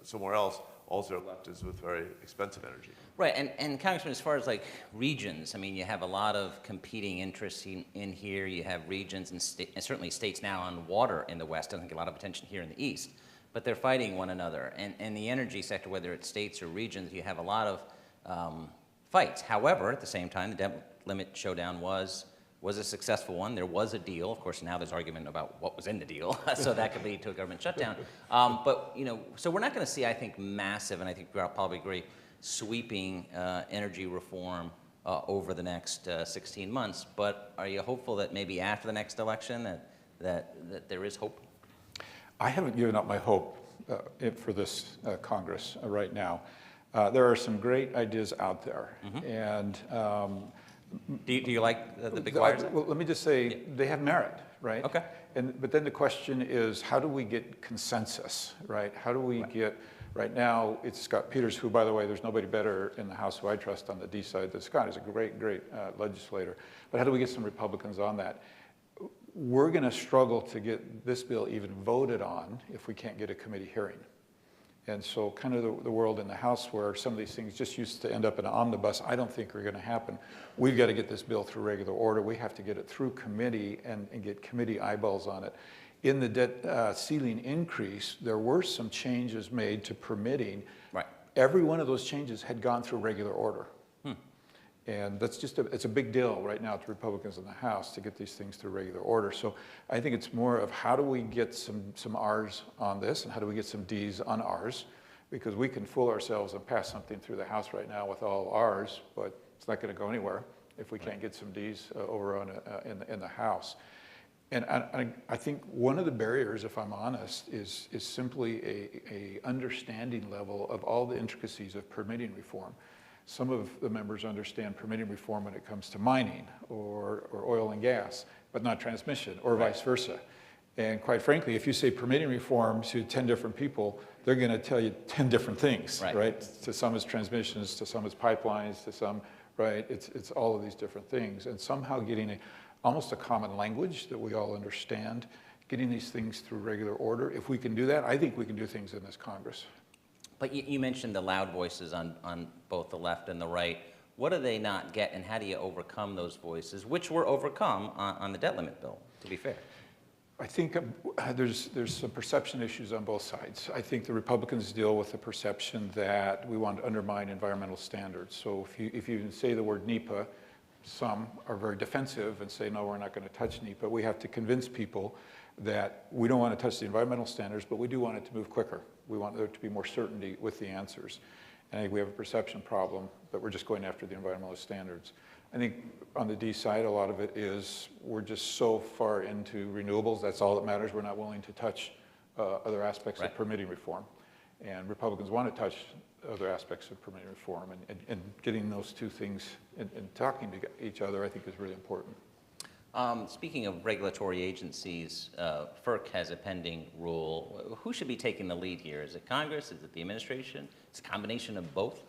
somewhere else, all they're left is with very expensive energy. Right, and Congressman, as far as like regions, I mean, you have a lot of competing interests in here. You have regions and certainly states now on water in the West. Doesn't get a lot of attention here in the East, but they're fighting one another. And the energy sector, whether it's states or regions, you have a lot of fights. However, at the same time, the debt limit showdown was a successful one. There was a deal. Of course, now there's argument about what was in the deal, so that could lead to a government shutdown. But so we're not going to see, I think, massive, and I think we'll probably agree, sweeping energy reform over the next 16 months. But are you hopeful that maybe after the next election that there is hope? I haven't given up my hope for this Congress right now. There are some great ideas out there, and do you like the Big Wires? Well, let me just say they have merit, right? Okay. But then the question is, how do we get consensus, right? How do we get, right now, it's Scott Peters, who, by the way, there's nobody better in the House who I trust on the D side than Scott. He's a great legislator. But how do we get some Republicans on that? We're going to struggle to get this bill even voted on if we can't get a committee hearing. And so kind of the world in the House where some of these things just used to end up in an omnibus, I don't think are going to happen. We've got to get this bill through regular order. We have to get it through committee and get committee eyeballs on it. In the debt ceiling increase, there were some changes made to permitting. Right. Every one of those changes had gone through regular order. And that's just it's a big deal right now to Republicans in the House to get these things through regular order. So I think it's more of how do we get some R's on this and how do we get some D's on R's? Because we can fool ourselves and pass something through the House right now with all R's, but it's not going to go anywhere if we can't get some D's over on in the House. And I think one of the barriers, if I'm honest, is simply a understanding level of all the intricacies of permitting reform. Some of the members understand permitting reform when it comes to mining or oil and gas, but not transmission, or vice versa. And quite frankly, if you say permitting reform to 10 different people, they're going to tell you 10 different things, right? To some it's transmissions, to some it's pipelines, to some, right? It's all of these different things. And somehow getting almost a common language that we all understand, getting these things through regular order. If we can do that, I think we can do things in this Congress. But you mentioned the loud voices on both the left and the right. What do they not get, and how do you overcome those voices, which were overcome on the debt limit bill, to be fair? I think there's some perception issues on both sides. I think the Republicans deal with the perception that we want to undermine environmental standards. So if you say the word NEPA, some are very defensive and say, no, we're not going to touch NEPA. We have to convince people that we don't want to touch the environmental standards, but we do want it to move quicker. We want there to be more certainty with the answers. And I think we have a perception problem that we're just going after the environmental standards. I think on the D side, a lot of it is we're just so far into renewables, that's all that matters. We're not willing to touch other aspects of permitting reform. And Republicans want to touch other aspects of permitting reform. And getting those two things and talking to each other, I think, is really important. Speaking of regulatory agencies, FERC has a pending rule. Who should be taking the lead here? Is it Congress? Is it the administration? It's a combination of both?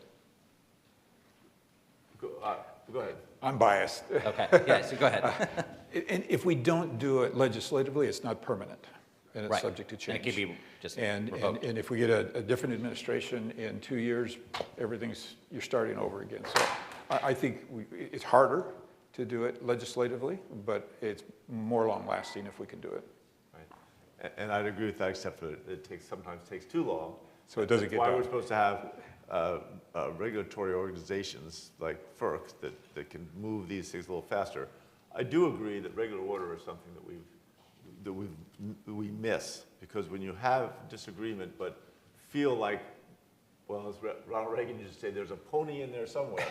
Go ahead. I'm biased. Okay, yeah, so go ahead. And if we don't do it legislatively, it's not permanent, and it's Right. subject to change. And it can be just and revoked. if we get a different administration in 2 years, you're starting over again. So I think it's harder to do it legislatively, but it's more long-lasting if we can do it. Right. And I'd agree with that, except for it sometimes takes too long. So it doesn't That's get why done. we're supposed to have regulatory organizations like FERC that can move these things a little faster. I do agree that regular order is something that we miss, because when you have disagreement but feel like, well, as Ronald Reagan used to say, there's a pony in there somewhere.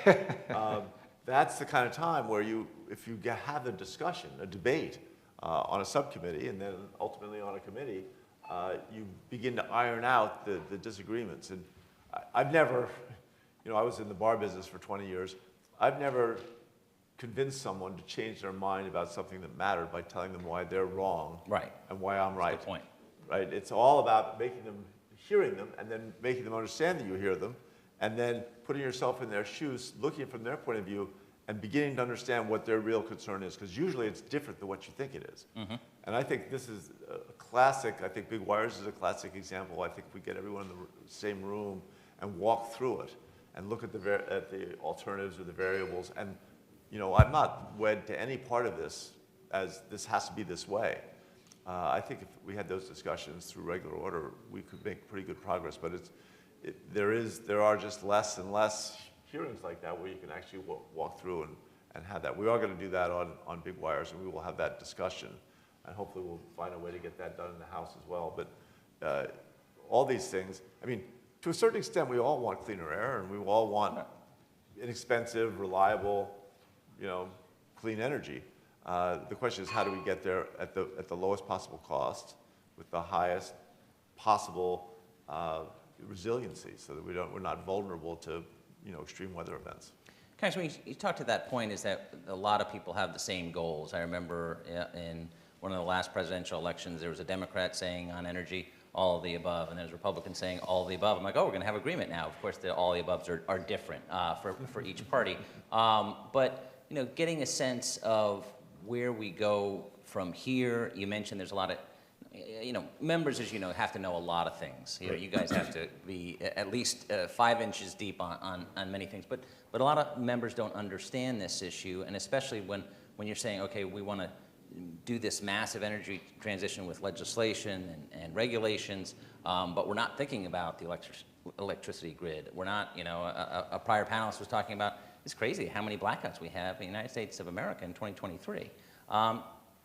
That's the kind of time where if you have a discussion, a debate on a subcommittee and then ultimately on a committee, you begin to iron out the disagreements. And I've never, I was in the bar business for 20 years. I've never convinced someone to change their mind about something that mattered by telling them why they're wrong, right, and why I'm right. That's the point. Right? It's all about hearing them, and then making them understand that you hear them, and then putting yourself in their shoes, looking from their point of view, and beginning to understand what their real concern is, because usually it's different than what you think it is. Mm-hmm. And I think this is a classic. I think Big Wires is a classic example. I think if we get everyone in the same room and walk through it and look at the alternatives or the variables, and I'm not wed to any part of this as this has to be this way. I think if we had those discussions through regular order, we could make pretty good progress. But there are just less and less hearings like that where you can actually walk through and have that. We are going to do that on Big Wires, and we will have that discussion. And hopefully we'll find a way to get that done in the House as well. But all these things, to a certain extent, we all want cleaner air, and we all want inexpensive, reliable, clean energy. The question is, how do we get there at the lowest possible cost with the highest possible resiliency, so that we're not vulnerable to extreme weather events. Congressman, you talked to that point, is that a lot of people have the same goals. I remember in one of the last presidential elections, there was a Democrat saying on energy, all of the above, and there's Republicans saying all of the above. I'm like, oh, we're going to have agreement now. Of course, all the aboves are different for each party. But getting a sense of where we go from here. You mentioned there's a lot of, members, as you know, have to know a lot of things. You guys have to be at least 5 inches deep on many things. But a lot of members don't understand this issue, and especially when you're saying, okay, we want to do this massive energy transition with legislation and regulations, but we're not thinking about the electricity grid. We're not, a prior panelist was talking about, it's crazy how many blackouts we have in the United States of America in 2023.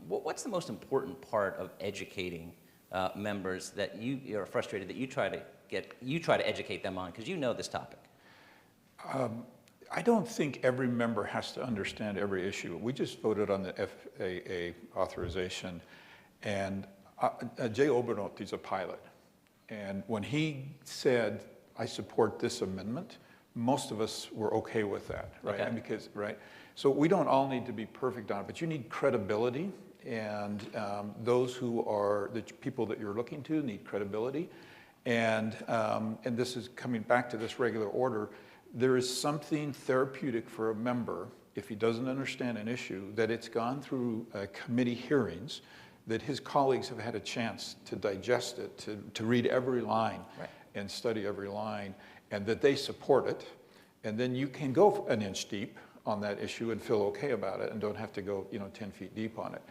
What's the most important part of educating members that you're frustrated that you try to educate them on, because you know this topic? I don't think every member has to understand every issue. We just voted on the FAA authorization, and Jay Obernoth, he's a pilot. And when he said, I support this amendment, most of us were okay with that, right? Okay. Because, right? So we don't all need to be perfect on it, but you need credibility, and those who are the people that you're looking to need credibility. And this is coming back to this regular order. There is something therapeutic for a member, if he doesn't understand an issue, that it's gone through committee hearings, that his colleagues have had a chance to digest it, to read every line, right, and study every line, and that they support it. And then you can go an inch deep on that issue and feel okay about it and don't have to go 10 feet deep on it.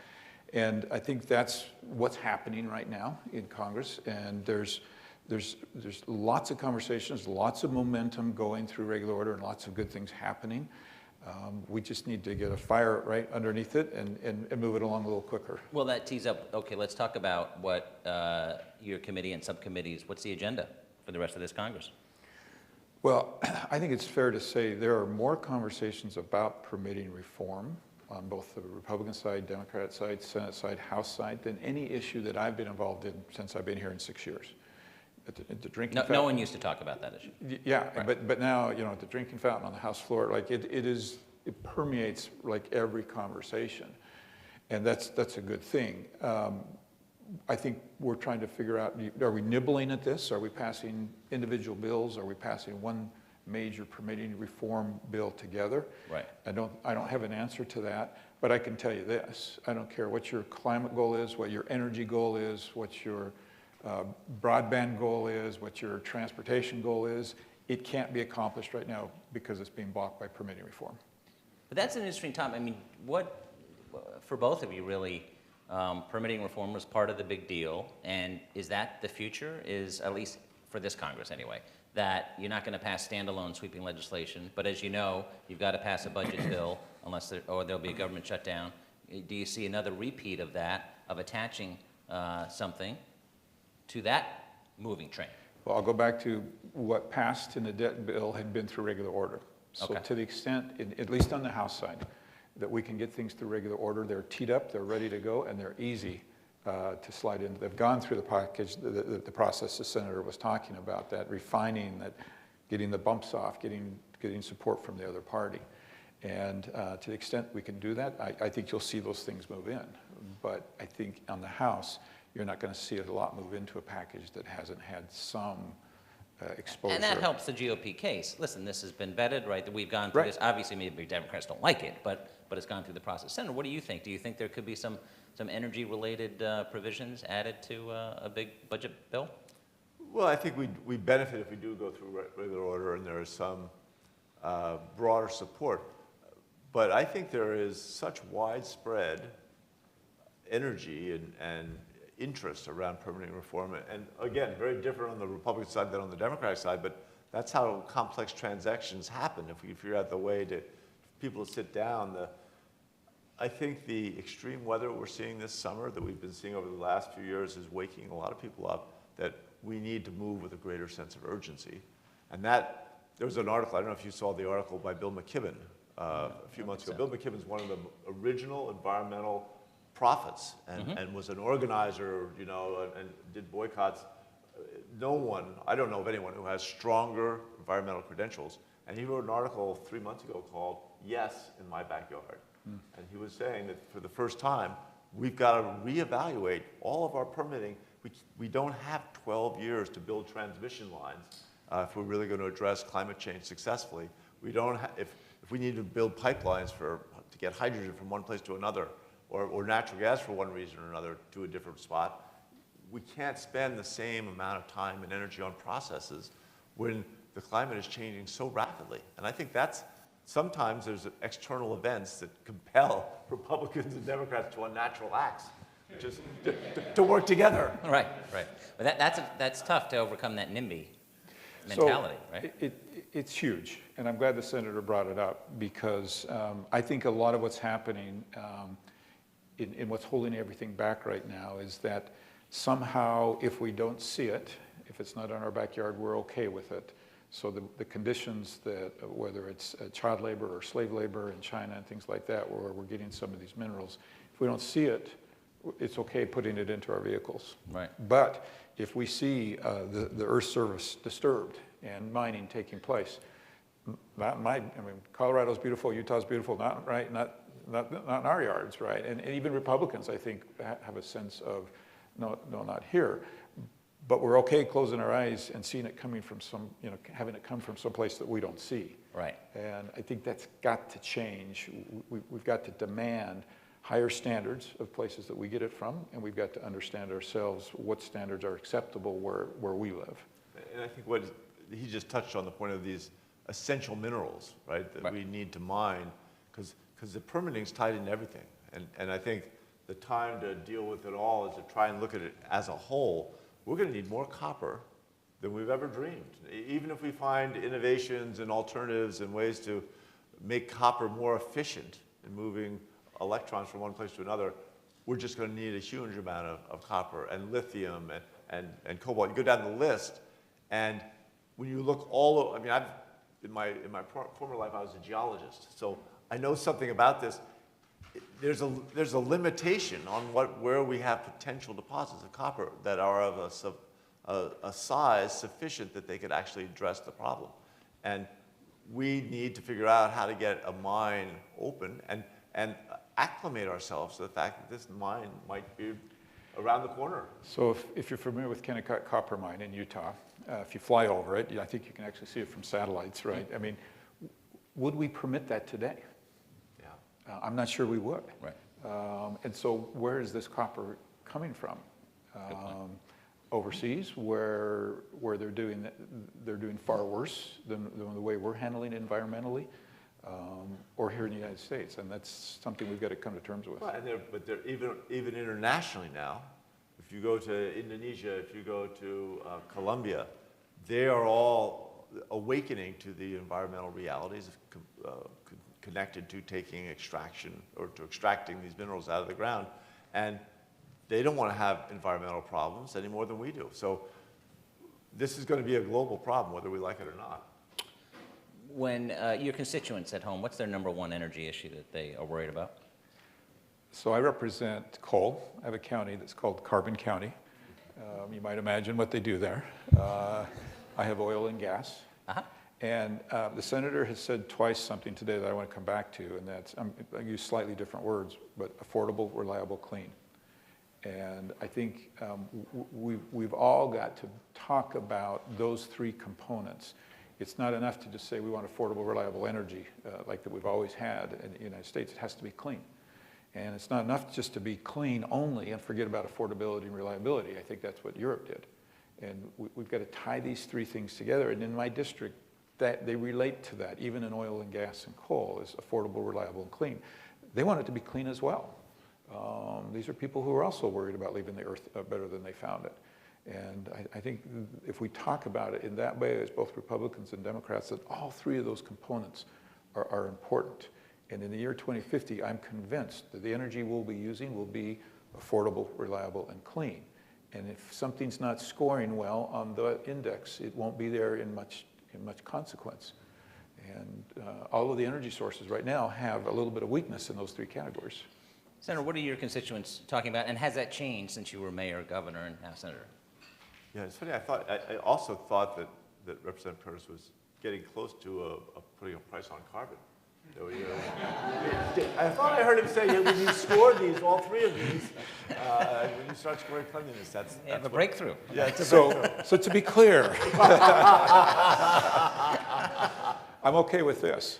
And I think that's what's happening right now in Congress. And there's lots of conversations, lots of momentum going through regular order, and lots of good things happening. We just need to get a fire right underneath it and move it along a little quicker. Well, that tees up, okay, let's talk about what your committee and subcommittees, what's the agenda for the rest of this Congress? Well, I think it's fair to say there are more conversations about permitting reform on both the Republican side, Democrat side, Senate side, House side, than any issue that I've been involved in since I've been here in 6 years. At the drinking fountain. No one used to talk about that issue. Yeah, right. but now, at the drinking fountain on the House floor, like it permeates like every conversation, and that's a good thing. I think we're trying to figure out, are we nibbling at this? Are we passing individual bills? Are we passing one major permitting reform bill together. Right. I don't have an answer to that, but I can tell you this. I don't care what your climate goal is, what your energy goal is, what your broadband goal is, what your transportation goal is. It can't be accomplished right now because it's being blocked by permitting reform. But that's an interesting topic. I mean, what, for both of you really, permitting reform was part of the big deal, and is that the future, is at least for this Congress anyway, that you're not going to pass standalone sweeping legislation, but as you know, you've got to pass a budget bill unless or there'll be a government shutdown. Do you see another repeat of that, of attaching something to that moving train? Well, I'll go back to what passed in the debt bill had been through regular order. So Okay. to the extent, at least on the House side, that we can get things through regular order, they're teed up, they're ready to go, and they're easy to slide in. They've gone through the package, the process the senator was talking about, that refining, that getting the bumps off, getting support from the other party. And to the extent we can do that, I think you'll see those things move in. But I think on the House, you're not going to see a lot move into a package that hasn't had some exposure. And that helps the GOP case. Listen, this has been vetted, right? That we've gone through this. Obviously, maybe Democrats don't like it, but it's gone through the process. Senator, what do you think? Do you think there could be some energy-related provisions added to a big budget bill? Well, I think we benefit if we do go through regular order and there is some broader support. But I think there is such widespread energy and interest around permitting reform. And again, very different on the Republican side than on the Democratic side, but that's how complex transactions happen. If we figure out the way to people to sit down, I think the extreme weather we're seeing this summer that we've been seeing over the last few years is waking a lot of people up that we need to move with a greater sense of urgency. And that, there was an article, I don't know if you saw the article by Bill McKibben a few months ago. Bill McKibben's one of the original environmental prophets and was an organizer, you know, and did boycotts. No one, I don't know of anyone who has stronger environmental credentials. And he wrote an article 3 months ago called Yes in My Backyard. And he was saying that for the first time, we've got to reevaluate all of our permitting. We don't have 12 years to build transmission lines if we're really going to address climate change successfully. We don't if we need to build pipelines to get hydrogen from one place to another, or natural gas for one reason or another to a different spot, we can't spend the same amount of time and energy on processes when the climate is changing so rapidly. And I think sometimes there's external events that compel Republicans and Democrats to unnatural acts, just to work together. Right. But that's tough to overcome that NIMBY mentality, right? It's huge, and I'm glad the senator brought it up because I think a lot of what's happening in what's holding everything back right now is that somehow if we don't see it, if it's not in our backyard, we're okay with it. So the conditions that, whether it's child labor or slave labor in China and things like that, where we're getting some of these minerals, if we don't see it, it's okay putting it into our vehicles. Right. But if we see the Earth surface disturbed and mining taking place, Colorado's beautiful, Utah's beautiful, not in our yards, right? And even Republicans, I think, have a sense of, no, not here. But we're okay closing our eyes and seeing it coming from having it come from someplace that we don't see. Right. And I think that's got to change. We've got to demand higher standards of places that we get it from, and we've got to understand ourselves what standards are acceptable where we live. And I think what he just touched on the point of these essential minerals, right, that we need to mine, because the permitting's tied into everything. And I think the time to deal with it all is to try and look at it as a whole. We're going to need more copper than we've ever dreamed. Even if we find innovations and alternatives and ways to make copper more efficient in moving electrons from one place to another, we're just going to need a huge amount of copper and lithium and cobalt. You go down the list, and when you look in my former life, I was a geologist, so I know something about this. There's a limitation on where we have potential deposits of copper that are of a size sufficient that they could actually address the problem. And we need to figure out how to get a mine open and acclimate ourselves to the fact that this mine might be around the corner. So if you're familiar with Kennecott Copper Mine in Utah, If you fly over it, I think you can actually see it from satellites, right? I mean, would we permit that today? Yeah. I'm not sure we would. Right. And so where is this copper coming from? Overseas, where they're doing far worse than the way we're handling it environmentally, or here in the United States, and that's something we've got to come to terms with. Well, but they're even internationally now. If you go to Indonesia, if you go to Colombia, they are all awakening to the environmental realities connected to taking extraction or to extracting these minerals out of the ground, and they don't want to have environmental problems any more than we do. So this is going to be a global problem, whether we like it or not. When your constituents at home, what's their number one energy issue that they are worried about? So I represent coal. I have a county that's called Carbon County. You might imagine what they do there. I have oil and gas. And the senator has said twice something today that I want to come back to, and that's, I use slightly different words, but affordable, reliable, clean. And I think we've all got to talk about those three components. It's not enough to just say we want affordable, reliable energy like that we've always had in the United States. It has to be clean. And it's not enough just to be clean only and forget about affordability and reliability. I think that's what Europe did. And we've got to tie these three things together. And in my district, that they relate to that, even in oil and gas and coal, is affordable, reliable, and clean. They want it to be clean as well. These are people who are also worried about leaving the earth better than they found it. And I think if we talk about it in that way, as both Republicans and Democrats, that all three of those components are important. And in the year 2050, I'm convinced that the energy we'll be using will be affordable, reliable, and clean. And if something's not scoring well on the index, it won't be there in much consequence. And all of the energy sources right now have a little bit of weakness in those three categories. Senator, what are your constituents talking about, and has that changed since you were mayor, governor, and now senator? Yeah, it's funny. I also thought that Representative Curtis was getting close to putting a price on carbon. I thought I heard him say, when you score these, all three of these, when you start scoring cleanliness, that's a breakthrough. Yeah, it's a breakthrough. So to be clear, I'm okay with this.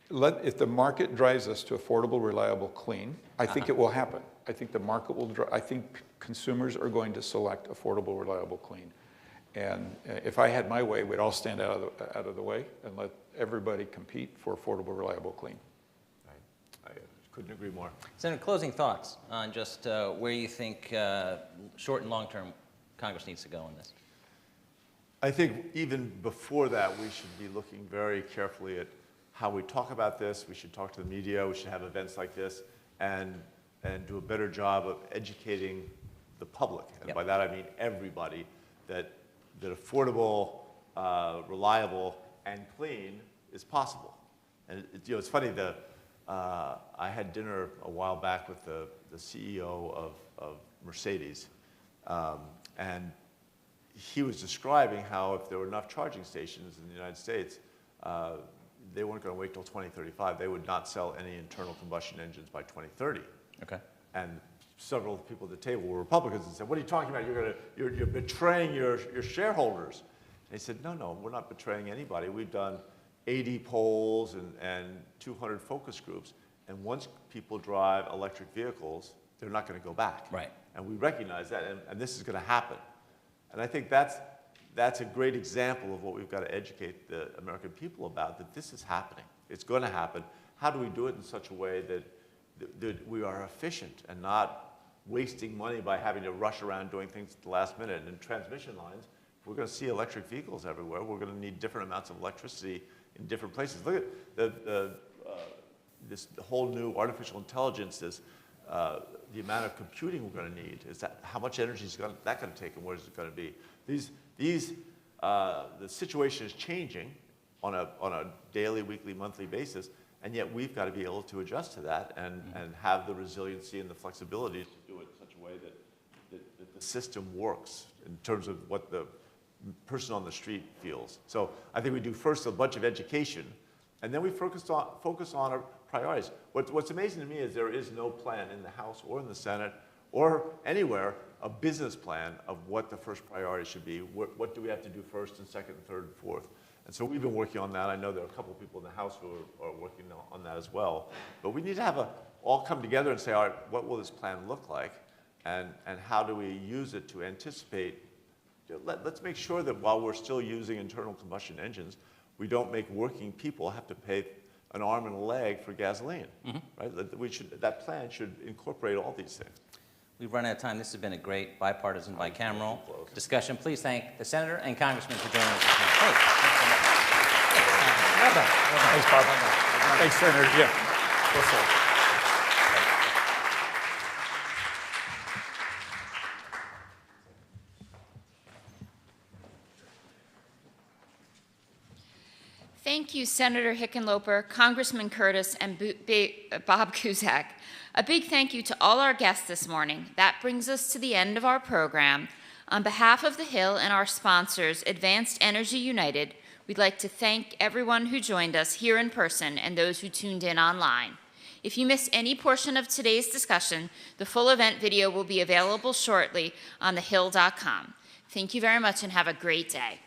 If the market drives us to affordable, reliable, clean, I think it will happen. I think the market will I think consumers are going to select affordable, reliable, clean. And if I had my way, we'd all stand out of the way and let everybody compete for affordable, reliable, clean. I couldn't agree more. Senator, closing thoughts on just where you think short and long term Congress needs to go on this. I think even before that, we should be looking very carefully at how we talk about this. We should talk to the media. We should have events like this and do a better job of educating the public. And by that I mean everybody, that affordable, reliable, and clean is possible. And it's funny, I had dinner a while back with the CEO of Mercedes, and he was describing how if there were enough charging stations in the United States, they weren't going to wait till 2035. They would not sell any internal combustion engines by 2030. Okay. And several people at the table were Republicans and said, "What are you talking about? You're betraying your shareholders." And he said, "No, we're not betraying anybody. We've done 80 polls and 200 focus groups, and once people drive electric vehicles, they're not going to go back. Right. And we recognize that, and this is going to happen." And I think that's a great example of what we've got to educate the American people about, that this is happening. It's going to happen. How do we do it in such a way that we are efficient and not wasting money by having to rush around doing things at the last minute? And in transmission lines, if we're going to see electric vehicles everywhere, we're going to need different amounts of electricity in different places. Look at this whole new artificial intelligence, the amount of computing we're going to need. How much energy is that going to take, and where is it going to be? The situation is changing on a daily, weekly, monthly basis, and yet we've got to be able to adjust to that and have the resiliency and the flexibility to do it in such a way that the system works in terms of what the person on the street feels. So I think we do first a bunch of education, and then we focus on our priorities. What's amazing to me is there is no plan in the House or in the Senate or anywhere, a business plan of what the first priority should be. What do we have to do first and second and third and fourth? And so we've been working on that. I know there are a couple of people in the House who are working on that as well. But we need to have all come together and say, all right, what will this plan look like? And how do we use it to anticipate? Let's make sure that while we're still using internal combustion engines, we don't make working people have to pay an arm and a leg for gasoline, right? That plan should incorporate all these things. We've run out of time. This has been a great bipartisan, bicameral discussion. Please thank the Senator and Congressman for joining us this morning. Hey, thanks so much. Well done. Well done. Thanks, Bob. Well done. Thanks, Senator. Yeah. Well said. Thank you, Senator Hickenlooper, Congressman Curtis, and Bob Cusack. A big thank you to all our guests this morning. That brings us to the end of our program. On behalf of the Hill and our sponsors, Advanced Energy United, we'd like to thank everyone who joined us here in person and those who tuned in online. If you missed any portion of today's discussion, the full event video will be available shortly on thehill.com. Thank you very much and have a great day.